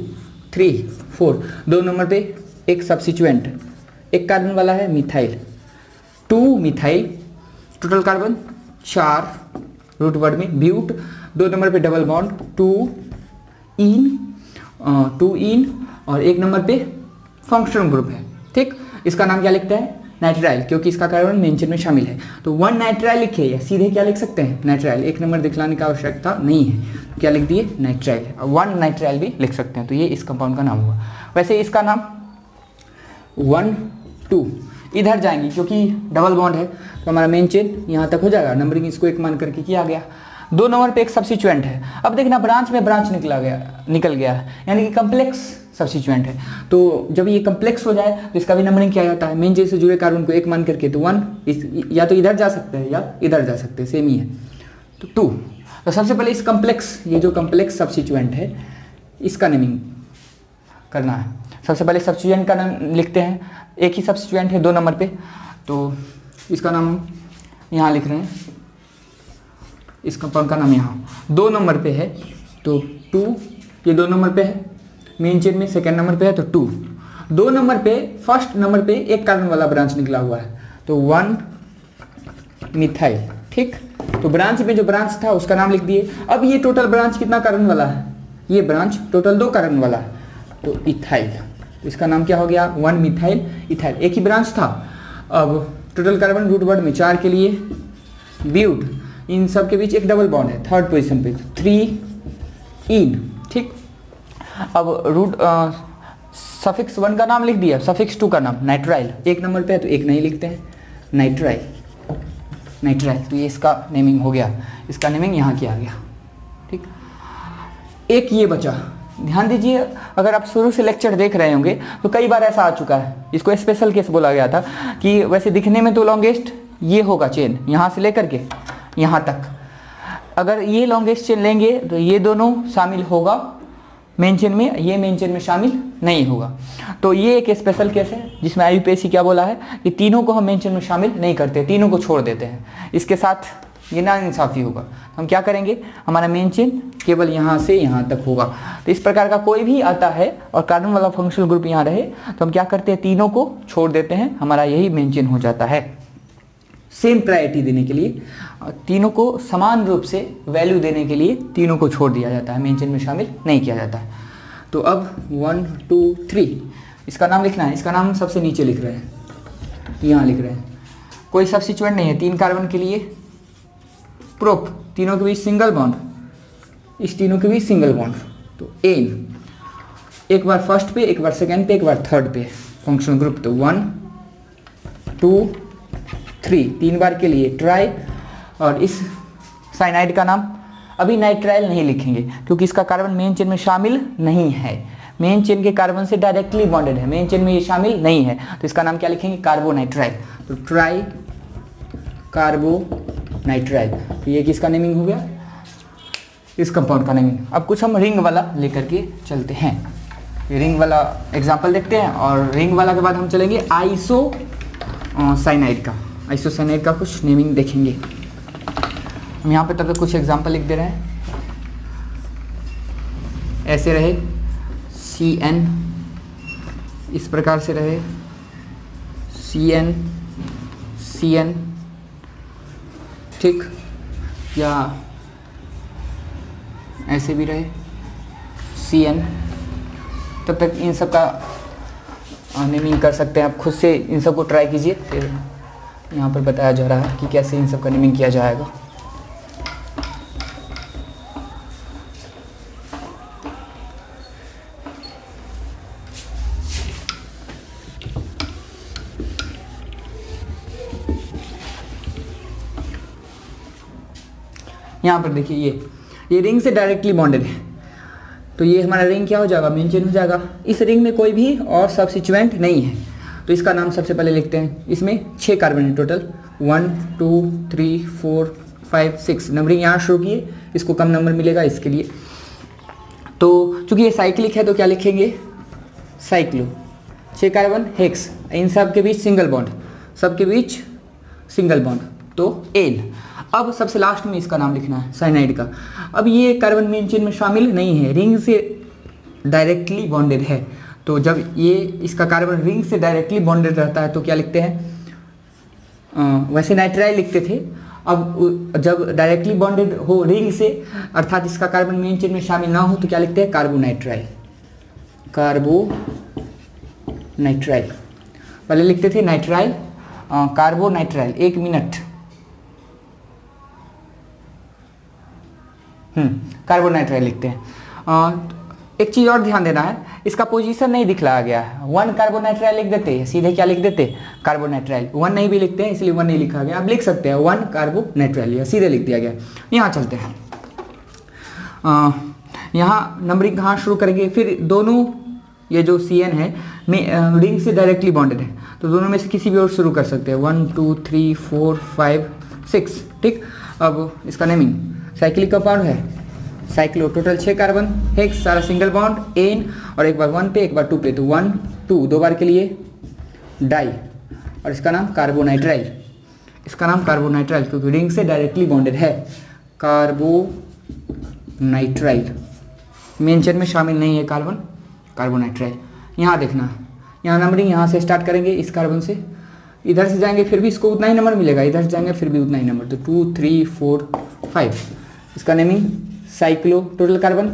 A: 3 4, 2 नंबर पे एक सब्स्टिट्यूएंट, एक कार्बन वाला है methyl, 2 methyl, total carbon 4, root word में ब्यूट, 2 नंबर पे डबल बॉन्ड 2 इन, और 1 नंबर पे फंक्शनल ग्रुप है। ठीक, इसका नाम क्या लिखता है, नाइट्राइल, क्योंकि इसका कार्बन मेन चेन में शामिल है। तो 1 नाइट्राइल लिखे या सीधे क्या लिख सकते हैं, नाइट्राइल, 1 नंबर दिखलाने की आवश्यकता नहीं है, तो क्या लिख दिए, नाइट्राइल। 1 नाइट्राइल भी लिख सकते हैं। तो ये इस कंपाउंड का नाम हुआ। वैसे इसका नाम 1 2 इधर जाएंगी क्योंकि डबल बॉन्ड है, तो हमारा मेन चेन यहाँ तक हो जाएगा। नंबरिंग इसको 1 मान करके किया गया। 2 नंबर पे एक सब्स्टिट्यूएंट है। अब देखना ब्रांच में ब्रांच निकल गया है, यानी कि कम्प्लेक्स सब्स्टिट्यूएंट है। तो जब ये कम्प्लेक्स हो जाए तो इसका भी नंबरिंग किया जाता है। मेन चेन से जुड़े कार्बन को 1 मान करके, तो 1 या तो इधर जा सकते हैं या इधर जा सकते हैं, सेम ही है। तो 2, तो सबसे पहले इस कम्प्लेक्स, ये जो कम्प्लेक्स सब्स्टिट्यूएंट है इसका नेमिंग करना है। सबसे पहले सब्स्टिट्यूएंट का नाम लिखते हैं। एक ही सब्स्टिट्यूएंट है 2 नंबर पे, तो इसका नाम यहाँ लिख रहे हैं। इस कंपाउंड का नाम यहाँ 2 नंबर पे है, तो 2, ये 2 नंबर पे है, मेन चेन में 2nd नंबर पे है, तो 2। 2 नंबर पे 1st नंबर पे एक कार्बन वाला ब्रांच निकला हुआ है, तो 1 मिथाइल। ठीक, तो ब्रांच में जो ब्रांच था उसका नाम लिख दिए। अब ये टोटल ब्रांच कितना कार्बन वाला है, ये ब्रांच टोटल 2 कार्बन वाला है, तो इथाइल। तो इसका नाम क्या हो गया, 1 मिथाइल इथाइल। एक ही ब्रांच था। अब टोटल कार्बन रूट वर्ड में 4 के लिए ब्यूट, इन सब के बीच एक डबल बॉन्ड है 3rd पोजीशन पे, 3 इन। ठीक, अब रूट सफिक्स 1 का नाम लिख दिया, सफिक्स 2 का नाम नाइट्राइल। 1 नंबर पे है तो 1 नहीं लिखते हैं, नाइट्राइल, नाइट्राइल। तो ये इसका नेमिंग हो गया, इसका नेमिंग यहाँ किया गया। ठीक, एक ये बचा। ध्यान दीजिए, अगर आप शुरू से लेक्चर देख रहे होंगे तो कई बार ऐसा आ चुका है। इसको स्पेशल केस बोला गया था कि वैसे दिखने में तो लॉन्गेस्ट ये होगा चेन, यहाँ से लेकर के यहाँ तक। अगर ये लॉन्गेस्ट चेन लेंगे तो ये दोनों शामिल होगा मेन चेन में, ये मेन चेन में शामिल नहीं होगा। तो ये एक स्पेशल केस है जिसमें IUPAC क्या बोला है कि तीनों को हम मेन चेन में शामिल नहीं करते, तीनों को छोड़ देते हैं। इसके साथ ये नाइंसाफ़ी होगा। हम क्या करेंगे, हमारा मेन चेन केवल यहाँ से यहाँ तक होगा। तो इस प्रकार का कोई भी आता है और कार्बन वाला फंक्शनल ग्रुप यहाँ रहे तो हम क्या करते हैं, तीनों को छोड़ देते हैं, हमारा यही मेन चेन हो जाता है। सेम प्रायोरिटी देने के लिए, तीनों को समान रूप से वैल्यू देने के लिए तीनों को छोड़ दिया जाता है, मेन चेन में शामिल नहीं किया जाता है। तो अब 1 2 3 इसका नाम लिखना है। इसका नाम सबसे नीचे लिख रहे हैं, यहाँ लिख रहे हैं। कोई सब्स्टिट्यूएंट नहीं है, 3 कार्बन के लिए प्रोप, तीनों के बीच सिंगल बॉन्ड, इस तीनों के बीच सिंगल बॉन्ड, तो एन। एक बार फर्स्ट पे, एक बार सेकंड पे, एक बार थर्ड पे फंक्शनल ग्रुप, तो 1 2 3 3 बार के लिए ट्राई। और इस साइनाइड का नाम अभी नाइट्राइल नहीं लिखेंगे क्योंकि इसका कार्बन मेन चेन में शामिल नहीं है, मेन चेन के कार्बन से डायरेक्टली बॉन्डेड है, मेन चेन में ये शामिल नहीं है। तो इसका नाम क्या लिखेंगे, कार्बोनाइट्राइल। तो ट्राई कार्बोनाइट्राइल। तो ये किसका नेमिंग हो गया, इस कंपाउंड का नेमिंग। अब कुछ हम रिंग वाला लेकर के चलते हैं। रिंग वाला एग्जाम्पल देखते हैं और रिंग वाला के बाद हम चलेंगे आइसोसाइनाइड का। आइसोसाइनाइड का कुछ नेमिंग देखेंगे। हम यहाँ पे तब तक कुछ एग्जाम्पल लिख दे रहे हैं। ऐसे रहे CN, इस प्रकार से रहे CN CN, ठीक, या ऐसे भी रहे CN। तब तक इन सब का नेमिंग कर सकते हैं आप खुद से, इन सब को ट्राई कीजिए। फिर यहाँ पर बताया जा रहा है कि कैसे इन सब का नेमिंग किया जाएगा। यहाँ पर देखिए ये रिंग से डायरेक्टली बॉन्डेड है, तो ये हमारा रिंग क्या हो जाएगा, मेन चेन हो जाएगा। इस रिंग में कोई भी और सब्स्टिट्यूएंट नहीं है, तो इसका नाम सबसे पहले लिखते हैं। इसमें 6 कार्बन है टोटल, 1 2 3 4 5 6। नंबरिंग यहाँ शुरू किए, इसको कम नंबर मिलेगा इसके लिए। तो चूंकि ये साइक्लिक है तो क्या लिखेंगे, साइक्लो। 6 कार्बन हेक्स, इन सब के बीच सिंगल बॉन्ड, सबके बीच सिंगल बॉन्ड, तो एन। अब सबसे लास्ट में इसका नाम लिखना है साइनाइड का। अब ये कार्बन मेन चेन में शामिल नहीं है, रिंग से डायरेक्टली बॉन्डेड है। तो जब ये इसका कार्बन रिंग से डायरेक्टली बॉन्डेड रहता है तो क्या लिखते हैं, वैसे नाइट्राइल लिखते थे। अब जब डायरेक्टली बॉन्डेड हो रिंग से, अर्थात इसका कार्बन मेन चेन में शामिल ना हो, तो क्या लिखते हैं, कार्बोनाइट्राइल। कार्बोनाइट्राइल पहले लिखते थे नाइट्राइल, कार्बोनाइट्राइल। 1 मिनट, कार्बोनाइट्राइल लिखते हैं। एक चीज़ और ध्यान देना है, इसका पोजीशन नहीं दिखलाया गया है। 1 कार्बोनाइट्राइल लिख देते हैं, सीधे क्या लिख देते, कार्बोनाइट्राइल। 1 नहीं भी लिखते हैं, इसलिए 1 नहीं लिखा गया। आप लिख सकते हैं 1 कार्बोनाइट्राइल, या सीधे लिख दिया गया। यहाँ चलते हैं, यहाँ नंबरिंग कहाँ शुरू करेंगे, फिर दोनों ये जो CN है रिंग से डायरेक्टली बॉन्डेड है, तो दोनों में से किसी भी और शुरू कर सकते हैं। 1 2 3 4 5 6, ठीक। अब इसका नेमिंग साइक्लिक कंपाउंड है, साइक्लो, टोटल 6 कार्बन, हेक्स सारा सिंगल बॉन्ड, एन, और एक बार 1 पे एक बार 2 पे, तो 1 2 दो बार के लिए डाई, और इसका नाम कार्बोनाइट्राइल। इसका नाम कार्बोनाइट्राइल क्योंकि रिंग से डायरेक्टली बॉन्डेड है, कार्बोनाइट्राइल। मेन चेन में शामिल नहीं है कार्बन, कार्बोनाइट्राइल। यहाँ देखना, यहाँ नंबरिंग यहाँ से स्टार्ट करेंगे, इस कार्बन से इधर से जाएंगे फिर भी इसको उतना ही नंबर मिलेगा, इधर से जाएंगे फिर भी उतना ही नंबर, तो 2 3 4 5। इसका naming cyclo, total carbon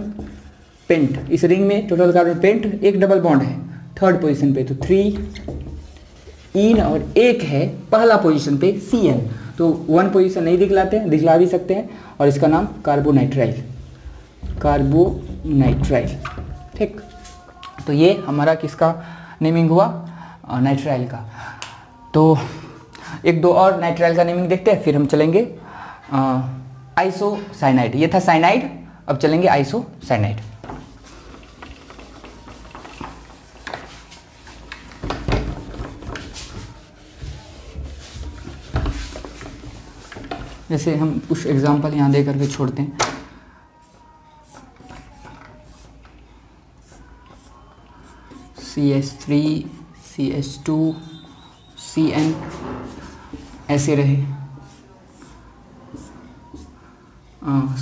A: pent, इस रिंग में टोटल कार्बन पेंट, एक डबल बॉन्ड है 3rd पोजीशन पे, तो 3 इन, और एक है पहला पोजीशन पे CN, तो 1 पोजीशन नहीं दिखलाते हैं, दिखला भी सकते हैं। और इसका नाम कार्बोनाइट्राइल, कार्बोनाइट्राइल, ठीक। तो ये हमारा किसका नेमिंग हुआ, नाइट्राइल का। तो 1-2 और नाइट्राइल का नेमिंग देखते हैं, फिर हम चलेंगे आइसोसाइनाइड। ये था साइनाइड, अब चलेंगे आइसोसाइनाइड। जैसे हम कुछ एग्जांपल यहाँ दे करके छोड़ते हैं। CH3 CH2 CN ऐसे रहे,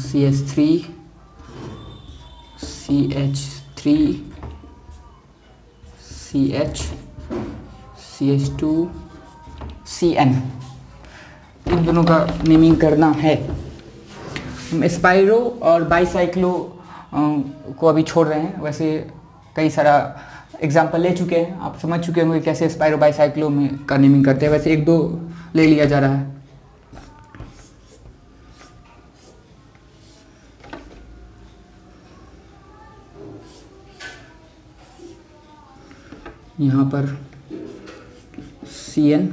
A: CH3 CH3 CH CH2 CN, इन दोनों का नेमिंग करना है। हम स्पाइरो और बाईसाइक्लो को अभी छोड़ रहे हैं, वैसे कई सारा एग्जाम्पल ले चुके हैं, आप समझ चुके होंगे कैसे स्पाइरो बाईसाइक्लो में का नेमिंग करते हैं, वैसे 1-2 ले लिया जा रहा है। यहाँ पर CN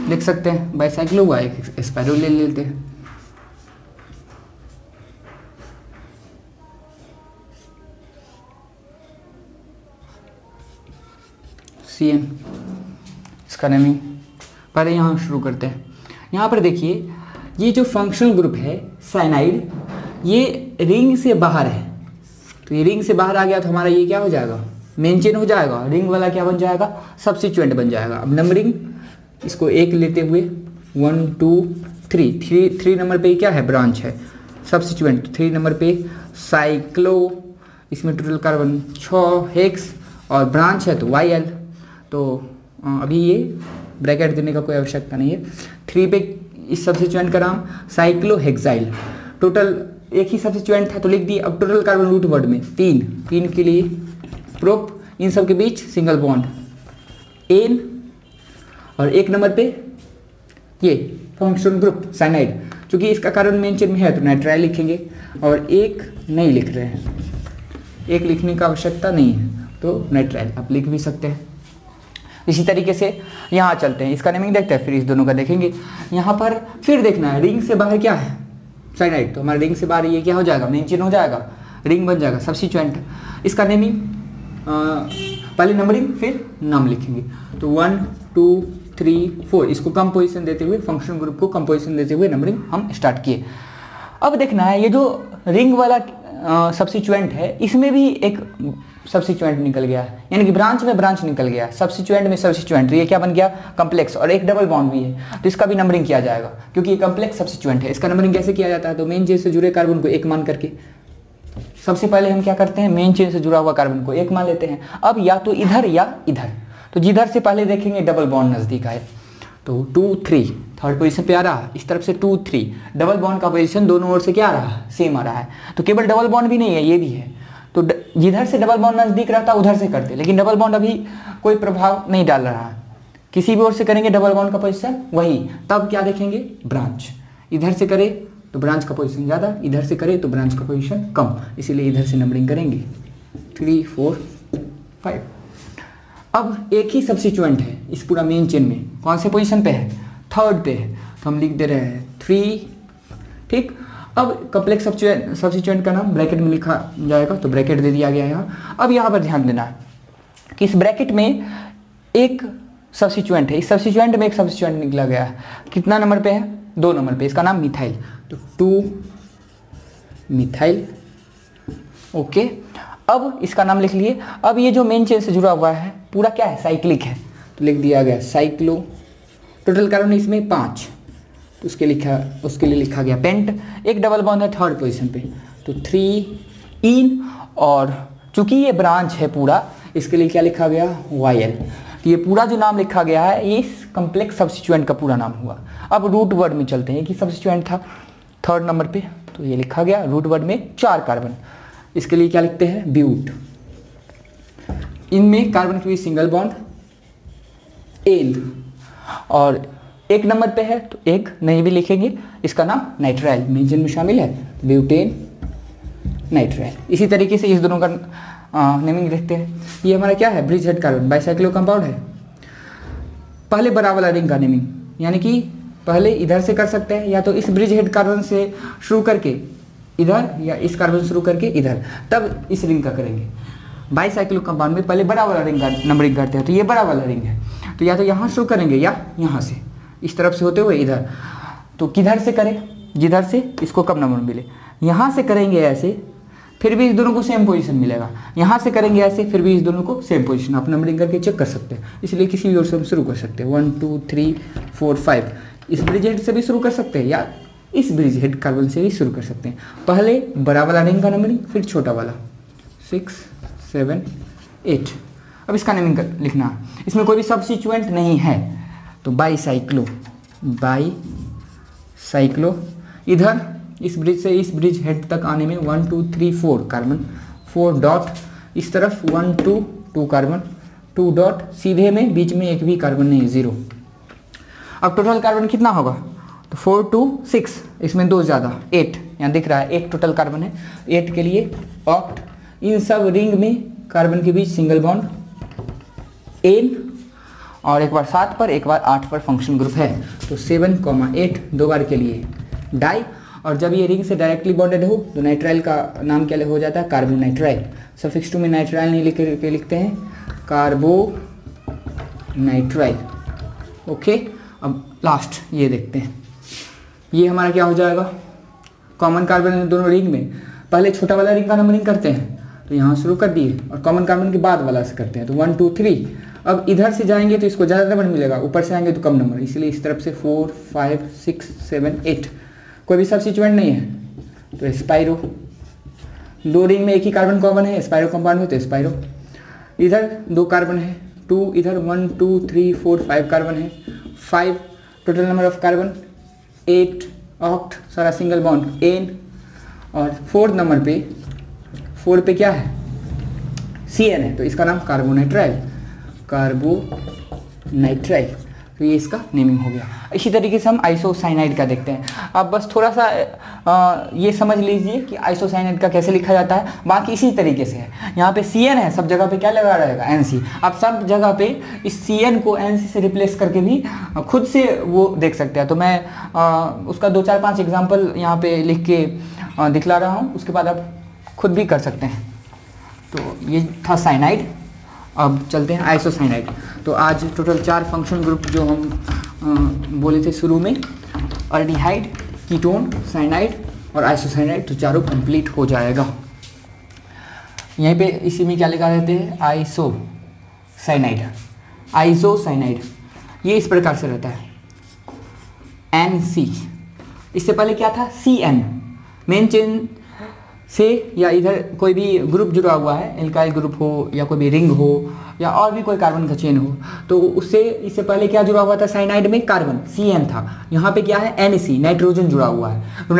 A: लिख सकते हैं, बाईसाइक्लो हुआ, एक स्पाइरो ले लेते हैं। CN, इसका नेमिंग पहले यहाँ शुरू करते हैं। यहाँ पर देखिए, ये जो फंक्शनल ग्रुप है साइनाइड, ये रिंग से बाहर है, तो ये रिंग से बाहर आ गया तो हमारा ये क्या हो जाएगा, मेन चेन हो जाएगा। रिंग वाला क्या बन जाएगा, सब्स्टिट्यूएंट बन जाएगा। अब नंबरिंग इसको 1 लेते हुए 1 2 3 नंबर पे क्या है, ब्रांच है, सब्स्टिट्यूएंट 3 नंबर पे साइक्लो, इसमें टोटल कार्बन 6, हेक्स, और ब्रांच है तो YL, तो अभी ये ब्रैकेट देने का कोई आवश्यकता नहीं है। 3 पे इस सब्स्टिट्यूएंट का नाम साइक्लोहेक्साइल, टोटल एक ही सब्स्टिट्यूएंट था तो लिख दिए। अब टोटल कार्बन रूट वर्ड में 3 के लिए प्रोप, इन सब के बीच सिंगल बॉन्ड एन, और 1 नंबर पे ये फंक्शनल ग्रुप साइनाइड, क्योंकि इसका कार्बन मेन चेन में है तो नाइट्राइल लिखेंगे, और 1 नहीं लिख रहे हैं, 1 लिखने का आवश्यकता नहीं है तो नाइट्राइल आप लिख भी सकते हैं। इसी तरीके से यहाँ चलते हैं, इसका नेमिंग देखते हैं, फिर इस दोनों का देखेंगे। यहाँ पर फिर देखना है रिंग से बाहर क्या है, साइनाइड, तो हमारा रिंग से बाहर ये क्या हो जाएगा, मेन चेन हो जाएगा, रिंग बन जाएगा, सब्स्टिट्यूएंट। इसका नेमिंग पहले नंबरिंग फिर नाम लिखेंगे, तो 1 2 3 4, इसको कंपोजिशन देते हुए, फंक्शनल ग्रुप को कंपोजिशन देते हुए नंबरिंग हम स्टार्ट किए। अब देखना है ये जो रिंग वाला सब्स्टिट्यूएंट है, इसमें भी एक सब्स्टिट्यूएंट निकल गया है, यानी कि ब्रांच में ब्रांच निकल गया, सब्स्टिट्यूएंट में सब्स्टिट्यूएंट, ये क्या बन गया, कम्प्लेक्स, और एक डबल बॉन्ड भी है तो इसका भी नंबरिंग किया जाएगा क्योंकि ये कम्प्लेक्स सब्स्टिट्यूएंट है। इसका नंबरिंग कैसे किया जाता है, तो मेन चेन से जुड़े कार्बन को 1 मान करके, सबसे पहले हम क्या करते हैं, मेन चेन से जुड़ा हुआ कार्बन को 1 मान लेते हैं। अब या तो इधर या इधर, तो जिधर से पहले देखेंगे डबल बॉन्ड नजदीक आए तो 2 3 थर्ड पोजीशन पे आ रहा है, इस तरफ से 2 3, डबल बॉन्ड का पोजीशन दोनों ओर से क्या आ रहा है, सेम आ रहा है। तो केवल डबल बॉन्ड भी नहीं है, ये भी है, तो जिधर से डबल बॉन्ड नजदीक रहता है उधर से करते, लेकिन डबल बॉन्ड अभी कोई प्रभाव नहीं डाल रहा है, किसी भी ओर से करेंगे डबल बॉन्ड का पोजीशन वही, तब क्या देखेंगे, ब्रांच, इधर से करे तो ब्रांच का पोजीशन ज़्यादा, इधर से करे तो ब्रांच का पोजीशन कम, इसीलिए इधर से नंबरिंग करेंगे 3 4 5। अब एक ही सब्स्टिट्यूएंट है इस पूरा मेन चेन में, कौन से पोजीशन पे है, थर्ड पे है, तो हम लिख दे रहे हैं 3, ठीक। अब कम्प्लेक्स सब्स्टिट्यूएंट का नाम ब्रैकेट में लिखा जाएगा, तो ब्रैकेट दे दिया गया यहाँ। अब यहाँ पर ध्यान देना है कि इस ब्रैकेट में एक सब्स्टिट्यूएंट है, इस सब्स्टिट्यूएंट में एक सब्स्टिट्यूएंट निकला गया है, कितना नंबर पे है, 2 नंबर पे, इसका नाम मिथाइल, तो 2 मिथाइल, ओके। अब इसका नाम लिख लिए। अब ये जो मेन चेन से जुड़ा हुआ है पूरा क्या है, साइक्लिक है, तो लिख दिया गया साइक्लो, टोटल कार्बन इसमें 5, तो उसके लिए लिखा गया पेंट, एक डबल बॉन्ड है थर्ड पोजीशन पे, तो 3 इन, और चूंकि ये ब्रांच है पूरा, इसके लिए क्या लिखा गया, YL। तो ये पूरा जो नाम लिखा गया है ये कम्प्लेक्स सब्स्टिट्यूएंट का पूरा नाम हुआ। अब रूट वर्ड में चलते हैं कि सब्स्टिट्यूएंट था थर्ड नंबर पे, तो ये लिखा गया रूट वर्ड में 4 कार्बन, इसके लिए क्या लिखते हैं, ब्यूट। इनमें कार्बन के बीच सिंगल बॉन्ड एन, और 1 नंबर पे है तो 1 नहीं भी लिखेंगे, इसका नाम नाइट्राइल, मेन चेन में शामिल है, ब्यूटेन नाइट्राइल। इसी तरीके से इस दोनों का नेमिंग देखते हैं। ये हमारा क्या है, bridge head carbon, bicyclo compound है। पहले बड़ा वाला रिंग का नेमिंग, यानी कि पहले इधर से कर सकते हैं, या तो इस ब्रिज हेड कार्बन से शुरू करके इधर, या इस कार्बन शुरू करके इधर, तब इस रिंग का करेंगे। बाइसाइक्लो कंपाउंड में पहले बड़ा वाला रिंग का नंबरिंग करते हैं, तो ये बड़ा वाला रिंग है, तो या तो यहाँ शुरू करेंगे या यहाँ से, इस तरफ से होते हुए इधर, तो किधर से करें, जिधर से इसको कम नंबर मिले, यहाँ से करेंगे ऐसे, फिर भी इस दोनों को सेम पोजीशन मिलेगा, यहाँ से करेंगे ऐसे, फिर भी इस दोनों को सेम पोजीशन, आप नंबरिंग करके चेक कर सकते हैं। इसलिए किसी भी ओर से हम शुरू कर सकते हैं, 1 2 3 4 5, इस ब्रिज हेड से भी शुरू कर सकते हैं या इस ब्रिज हेड कार्बन से भी शुरू कर सकते हैं। पहले बड़ा वाला रिंग का नंबरिंग, फिर छोटा वाला, 6 7 8। अब इसका नेमिंग लिखना है, इसमें कोई भी सब्स्टिट्यूएंट नहीं है, तो बाईसाइक्लो, इधर इस ब्रिज से इस ब्रिज हेड तक आने में 1 2 3 4 कार्बन, 4 डॉट, इस तरफ 1 2 2 कार्बन, 2 डॉट, सीधे में बीच में एक भी कार्बन नहीं, 0। अब टोटल कार्बन कितना होगा, तो 4 2 6, इसमें 2 ज़्यादा 8, यहाँ दिख रहा है 8 टोटल कार्बन है, 8 के लिए ऑक्ट। इन सब रिंग में कार्बन के बीच सिंगल बॉन्ड एन, और एक बार 7 पर एक बार 8 पर फंक्शन ग्रुप है, तो 7 8 2 बार के लिए डाई। और जब ये रिंग से डायरेक्टली बॉन्डेड हो तो नाइट्राइल का नाम क्या हो जाता है, कार्बो नाइट्राइल। सफिक्स 2 में नाइट्राइल नहीं लिख के लिखते हैं, कार्बो नाइट्राइल, ओके। अब लास्ट ये देखते हैं, ये हमारा क्या हो जाएगा, कॉमन कार्बन दोनों रिंग में, पहले छोटा वाला रिंग का नंबरिंग करते हैं, तो यहाँ शुरू कर दिए, और कॉमन कार्बन के बाद वाला से करते हैं, तो 1 2 3। अब इधर से जाएंगे तो इसको ज़्यादा नंबर मिलेगा, ऊपर से आएंगे तो कम नंबर, इसलिए इस तरफ से 4 5 6 7 8। कोई भी सब्स्टिट्यूएंट नहीं है, तो स्पाइरो, 2 रिंग में एक ही कार्बन कॉमन है, स्पाइरो कंपाउंड है तो स्पाइरो। इधर 2 कार्बन है, 2 इधर, 1 2 3 4 5 कार्बन है, 5 total number of carbon, 8 oct, सारा सिंगल बॉन्ड एन। और 4 नंबर पे, 4 पे क्या है, CN है, तो इसका नाम कार्बोनाइट्राइल, तो ये इसका नेमिंग हो गया। इसी तरीके से हम आइसोसाइनाइड का देखते हैं। अब बस थोड़ा सा ये समझ लीजिए कि आइसोसाइनाइड का कैसे लिखा जाता है, बाकी इसी तरीके से है। यहाँ पे CN है, सब जगह पे क्या लगा रहेगा, NC। आप सब जगह पे इस CN को NC से रिप्लेस करके भी खुद से वो देख सकते हैं। तो मैं उसका 2 4 5 एग्जाम्पल यहाँ पे लिख के दिखला रहा हूँ, उसके बाद आप खुद भी कर सकते हैं। तो ये था साइनाइड। अब चलते हैं आइसोसाइनाइड। तो आज टोटल 4 फंक्शन ग्रुप जो हम बोले थे शुरू में, अल्डिहाइड, कीटोन, साइनाइड और आइसोसाइनाइड, तो चारों कंप्लीट हो जाएगा। यहीं पे इसी में क्या लिखा देते हैं, आइसोसाइनाइड। आइसोसाइनाइड ये इस प्रकार से रहता है, NC। इससे पहले क्या था, CN। मेन चेन से या इधर कोई भी ग्रुप जुड़ा हुआ है, एल्काइल ग्रुप हो या कोई भी रिंग हो या और भी कोई कार्बन का चेन हो, तो उससे इससे पहले क्या जुड़ा हुआ था साइनाइड में, कार्बन CN था। यहाँ पे क्या है, NC, नाइट्रोजन जुड़ा हुआ है। तो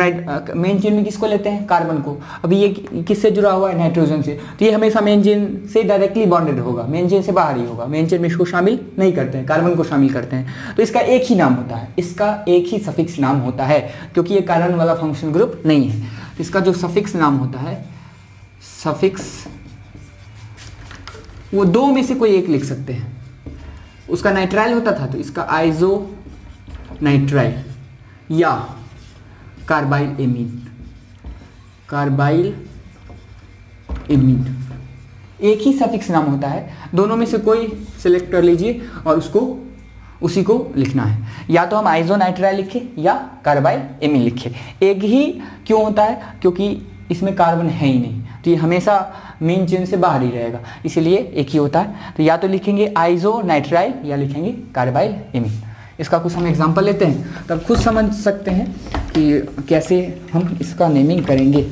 A: मेन चेन में किसको लेते हैं, कार्बन को। अभी ये किससे जुड़ा हुआ है, नाइट्रोजन से, तो ये हमेशा मेन चेन से डायरेक्टली बॉन्डेड होगा, मेन चेन से बाहर ही होगा। मेन चेन में इसको शामिल नहीं करते हैं, कार्बन को शामिल करते हैं। तो इसका एक ही नाम होता है, इसका एक ही सफिक्स नाम होता है, क्योंकि ये कार्बन वाला फंक्शन ग्रुप नहीं है। इसका जो सफिक्स नाम होता है, सफिक्स, वो दो में से कोई एक लिख सकते हैं। उसका नाइट्राइल होता था तो इसका आइजो नाइट्राइल या कार्बाइल एमीन। कार्बाइल एमीन एक ही सफिक्स नाम होता है, दोनों में से कोई सिलेक्ट कर लीजिए और उसको उसी को लिखना है। या तो हम आइसोनाइट्राइल लिखें या कार्बाइल एमीन लिखें। एक ही क्यों होता है, क्योंकि इसमें कार्बन है ही नहीं, तो ये हमेशा मेन चेन से बाहर ही रहेगा, इसीलिए एक ही होता है। तो या तो लिखेंगे आइसोनाइट्राइल या लिखेंगे कार्बाइल एमीन। इसका कुछ हम एग्जांपल लेते हैं, तब खुद समझ सकते हैं कि कैसे हम इसका नेमिंग करेंगे।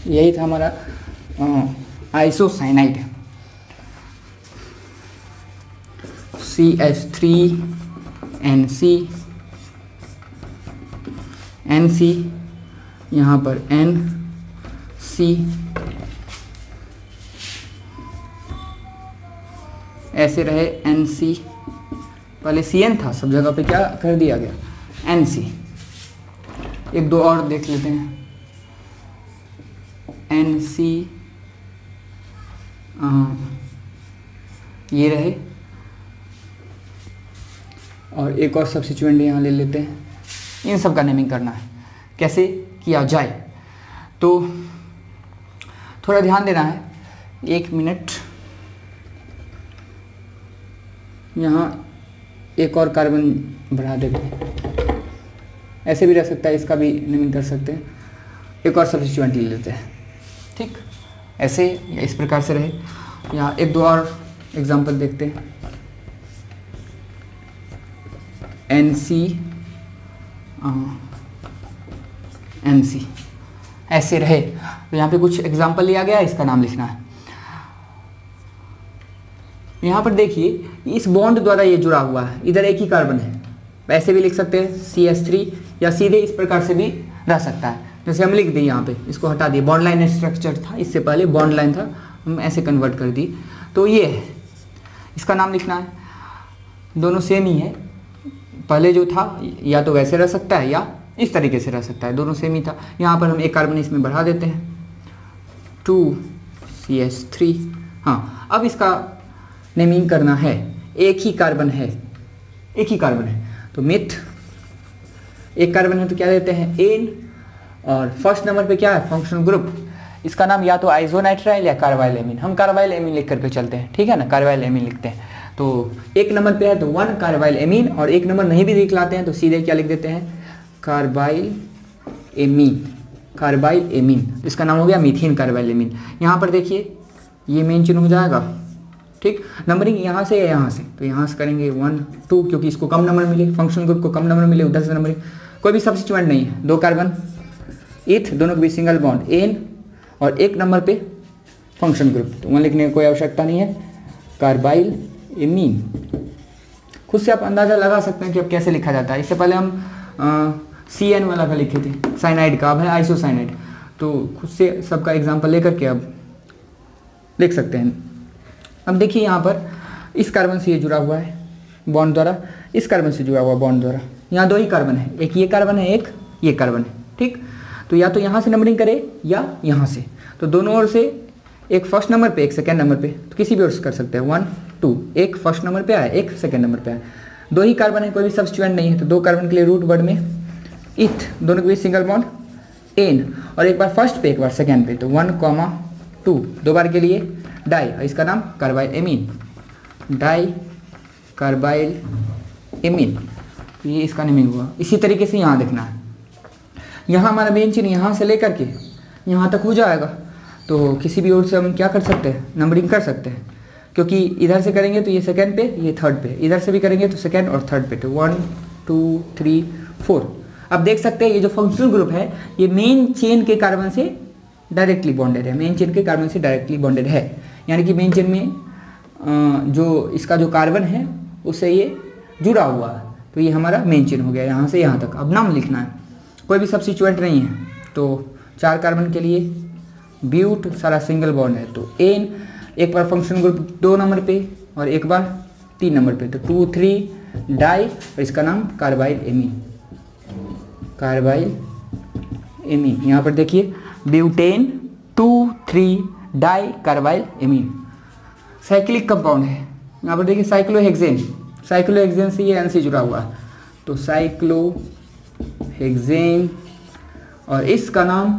A: यही था हमारा आइसोसाइनाइड, CH3NC, NC यहाँ पर NC, ऐसे रहे NC, पहले CN था, सब जगह पे क्या कर दिया गया, NC। एक दो और देख लेते हैं, NC, ये रहे, और एक और सब्स्टिट्यूएंट यहाँ ले लेते हैं। इन सब का नेमिंग करना है, कैसे किया जाए तो थोड़ा ध्यान देना है। 1 मिनट, यहाँ एक और कार्बन बढ़ा देते हैं, ऐसे भी रह सकता है, इसका भी नेमिंग कर सकते हैं। एक और सब्स्टिट्यूएंट ले लेते हैं, ठीक, ऐसे या इस प्रकार से रहे। यहाँ एक दो और एग्जांपल देखते हैं, NC, NC ऐसे रहे। तो यहाँ पे कुछ एग्जांपल लिया गया है, इसका नाम लिखना है। यहाँ पर देखिए इस बॉन्ड द्वारा ये जुड़ा हुआ है, इधर एक ही कार्बन है, ऐसे भी लिख सकते हैं CH3, या सीधे इस प्रकार से भी रह सकता है। जैसे हम लिख दिए यहाँ पे, इसको हटा दिए, बॉन्ड लाइन स्ट्रक्चर था, इससे पहले बॉन्ड लाइन था, हम ऐसे कन्वर्ट कर दी। तो ये है, इसका नाम लिखना है। दोनों सेम ही है, पहले जो था या तो वैसे रह सकता है या इस तरीके से रह सकता है, दोनों सेम ही था। यहाँ पर हम एक कार्बन इसमें बढ़ा देते हैं, 2CH3। हाँ, अब इसका नेमिंग करना है, एक ही कार्बन है, एक ही कार्बन है तो मिथ, एक कार्बन है तो क्या देते हैं, एन, और फर्स्ट नंबर पे क्या है, फंक्शनल ग्रुप। इसका नाम या तो आइसोनाइट्राइल या कार्बाइल एमीन, हम कार्बाइल एमीन लिख करके चलते हैं, ठीक है ना, कार्बाइल एमीन लिखते हैं। तो एक नंबर पे है तो 1 कार्बाइल एमीन, और एक नंबर नहीं भी लिख लाते हैं तो सीधे क्या लिख देते हैं, कार्बाइल एमीन, कार्बाइल एमीन। इसका नाम हो गया मीथेन कार्बाइल एमीन। यहाँ पर देखिए ये मेन चिन्ह हो जाएगा, ठीक, नंबरिंग यहाँ से या यहाँ से, तो यहाँ से करेंगे 1 2, क्योंकि इसको कम नंबर मिले, फंक्शनल ग्रुप को कम नंबर मिले, उधर से नंबरिंग। कोई भी सब्स्टिट्यूएंट नहीं है, 2 कार्बन इथ, दोनों के बीच सिंगल बॉन्ड एन, और एक नंबर पे फंक्शन ग्रुप, तो वहाँ लिखने की कोई आवश्यकता नहीं है, कार्बाइल एमीन। खुद से आप अंदाज़ा लगा सकते हैं कि अब कैसे लिखा जाता है। इससे पहले हम CN वाला का लिखे थे साइनाइड का, अब है आइसोसाइनाइड, तो खुद से सबका एग्जांपल लेकर के अब लिख सकते हैं। अब देखिए यहाँ पर इस कार्बन से ये जुड़ा हुआ है बॉन्ड द्वारा, इस कार्बन से जुड़ा हुआ बॉन्ड द्वारा, यहाँ 2 ही कार्बन है, एक ये कार्बन है, एक ये कार्बन है, ठीक। तो या तो यहाँ से नंबरिंग करे या यहाँ से, तो दोनों ओर से, एक फर्स्ट नंबर पे एक सेकेंड नंबर पे, तो किसी भी ओर से कर सकते हैं, 1 2, एक फर्स्ट नंबर पे आया, एक सेकेंड नंबर पे आया, 2 ही कार्बन है, कोई भी सब्स्टिट्यूएंट नहीं है, तो 2 कार्बन के लिए रूट वर्ड में इथ, दोनों के बीच सिंगल बॉन्ड एन, और एक बार फर्स्ट पे एक बार सेकेंड पे, तो 1 2, 2 बार के लिए डाई, इसका नाम carbylamine, di carbylamine. तो ये इसका नेमिंग हुआ। इसी तरीके से यहाँ देखना है, यहाँ हमारा मेन चिन्ह यहाँ से लेकर के यहाँ तक हो जाएगा। तो किसी भी ओर से हम क्या कर सकते हैं, नंबरिंग कर सकते हैं, क्योंकि इधर से करेंगे तो ये सेकंड पे, ये थर्ड पे, इधर से भी करेंगे तो सेकंड और थर्ड पे, तो 1 2 3 4। अब देख सकते हैं ये जो फंक्शनल ग्रुप है ये मेन चेन के कार्बन से डायरेक्टली बॉन्डेड है, मेन चेन के कार्बन से डायरेक्टली बॉन्डेड है, यानी कि मेन चेन में जो इसका जो कार्बन है उससे ये जुड़ा हुआ है। तो ये हमारा मेन चेन हो गया यहाँ से यहाँ तक। अब नाम लिखना है, कोई भी सब्स्टिट्यूएंट नहीं है, तो 4 कार्बन के लिए ब्यूट सारा सिंगल बॉन्ड है, तो एन एक बार फंक्शनल ग्रुप 2 नंबर पे और एक बार 3 नंबर पे, तो 2 3 डाई और इसका नाम कार्बाइल एमीन, कार्बाइल एमीन। यहाँ पर देखिए butane 2 3 di carbylamine, cyclic compound है। यहाँ पर देखिए साइक्लोहेक्सेन, साइक्लोहेक्सेन से ये एन से जुड़ा हुआ है, तो साइक्लोहेक्सेन और इसका नाम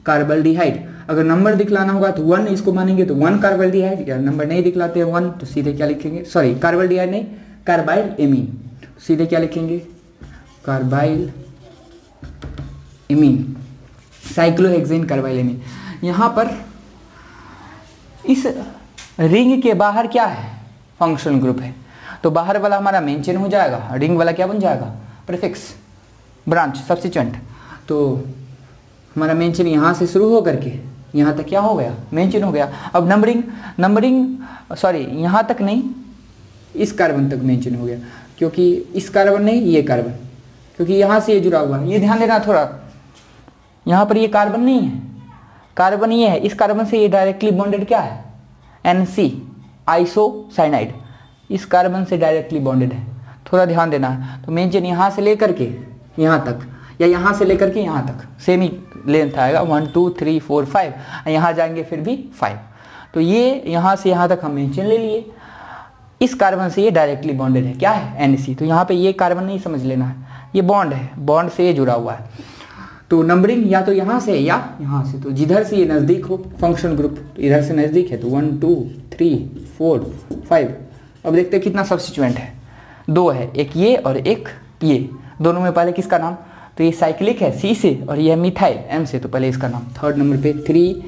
A: कार्बल्डिहाइड। अगर नंबर दिखलाना होगा तो 1 इसको मानेंगे तो 1 कार्बल्डिहाइड, या नंबर नहीं दिखलाते हैं 1 तो सीधे क्या लिखेंगे, सॉरी कार्बल्डिहाइड नहीं कार्बाइल एमीन, सीधे क्या लिखेंगे carbyl amine, cyclohexane carbyl amine. यहाँ पर इस रिंग के बाहर क्या है, फंक्शनल ग्रुप है, तो बाहर वाला हमारा मेन चेन हो जाएगा, रिंग वाला क्या बन जाएगा, प्रीफिक्स ब्रांच सब्स्टिट्यूएंट। तो हमारा मेन चेन यहाँ से शुरू हो करके यहाँ तक क्या हो गया, मेन चेन हो गया। अब नंबरिंग सॉरी यहाँ तक नहीं, इस कार्बन तक मेन चेन हो गया, क्योंकि इस कार्बन नहीं ये कार्बन, क्योंकि यहाँ से ये जुड़ा हुआ है। ये ध्यान देना थोड़ा, यहाँ पर ये कार्बन नहीं है, कार्बन ये है, इस कार्बन से ये डायरेक्टली बॉन्डेड क्या है, NC आइसोसाइनाइड, इस कार्बन से डायरेक्टली बॉन्डेड है, थोड़ा ध्यान देना है। तो मेन चेन यहाँ से लेकर के यहाँ तक, या यहाँ से लेकर के यहाँ तक सेम ही लेंथ आएगा, 1 2 3 4 5, यहाँ जाएंगे फिर भी 5। तो ये यहाँ से यहाँ तक हम मेन चेन ले लिए, इस कार्बन से ये डायरेक्टली बॉन्डेड है, क्या है NC। तो यहाँ पे ये कार्बन नहीं समझ लेना है, ये बॉन्ड है, बॉन्ड से ये जुड़ा हुआ है। तो नंबरिंग या तो यहाँ से या यहाँ से, तो जिधर से ये नज़दीक हो फंक्शनल ग्रुप, तो इधर से नज़दीक है तो 1 2 3 4 5। अब देखते हैं कितना सब्स्टिट्यूएंट है, 2 है, एक ये और एक ये, दोनों में पहले किसका नाम, तो ये साइक्लिक है C से और ये मिथाइल M से, तो पहले इसका नाम। थर्ड नंबर पे 3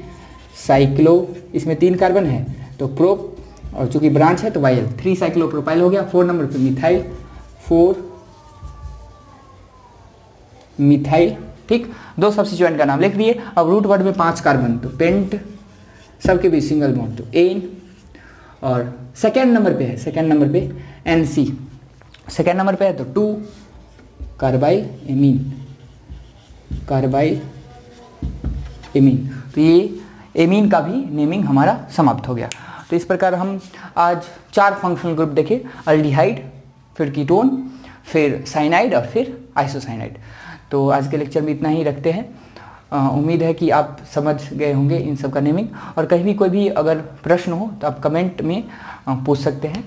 A: साइक्लो, इसमें 3 कार्बन है तो प्रोप, और चूंकि ब्रांच है तो वाइल, 3 साइक्लोप्रोपाइल हो गया। 4 नंबर पे मिथाइल, 4 मिथाइल, ठीक, 2 सब्स्टिट्यूएंट का नाम लिख दिए। अब रूट वर्ड में 5 कार्बन, तो पेंट, सबके बीच सिंगल बॉन्ड, तो एन। और सेकेंड नंबर पे है, सेकेंड नंबर पे NC, सेकेंड नंबर पे है तो 2 कार्बाइल एमीन, कार्बाइल एमीन। तो ये एमीन का भी नेमिंग हमारा समाप्त हो गया। तो इस प्रकार हम आज 4 फंक्शनल ग्रुप देखे, अल्डिहाइड, फिर कीटोन, फिर साइनाइड और फिर आइसोसाइनाइड। तो आज के लेक्चर में इतना ही रखते हैं। उम्मीद है कि आप समझ गए होंगे इन सब का नेमिंग, और कहीं भी कोई भी अगर प्रश्न हो तो आप कमेंट में पूछ सकते हैं।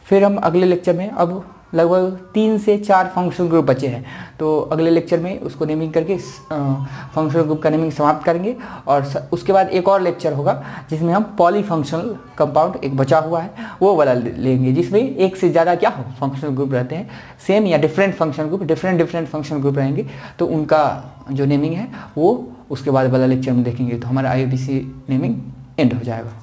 A: फिर हम अगले लेक्चर में, अब लगभग 3 से 4 फंक्शनल ग्रुप बचे हैं, तो अगले लेक्चर में उसको नेमिंग करके फंक्शनल ग्रुप का नेमिंग समाप्त करेंगे। और उसके बाद एक और लेक्चर होगा जिसमें हम पॉलीफंक्शनल कंपाउंड एक बचा हुआ है वो वाला लेंगे, जिसमें एक से ज़्यादा क्या हो फंक्शनल ग्रुप रहते हैं, सेम या different functional group, different functional group रहेंगे, तो उनका जो नेमिंग है वो उसके बाद वाला लेक्चर में देखेंगे। तो हमारा IUPAC नेमिंग एंड हो जाएगा।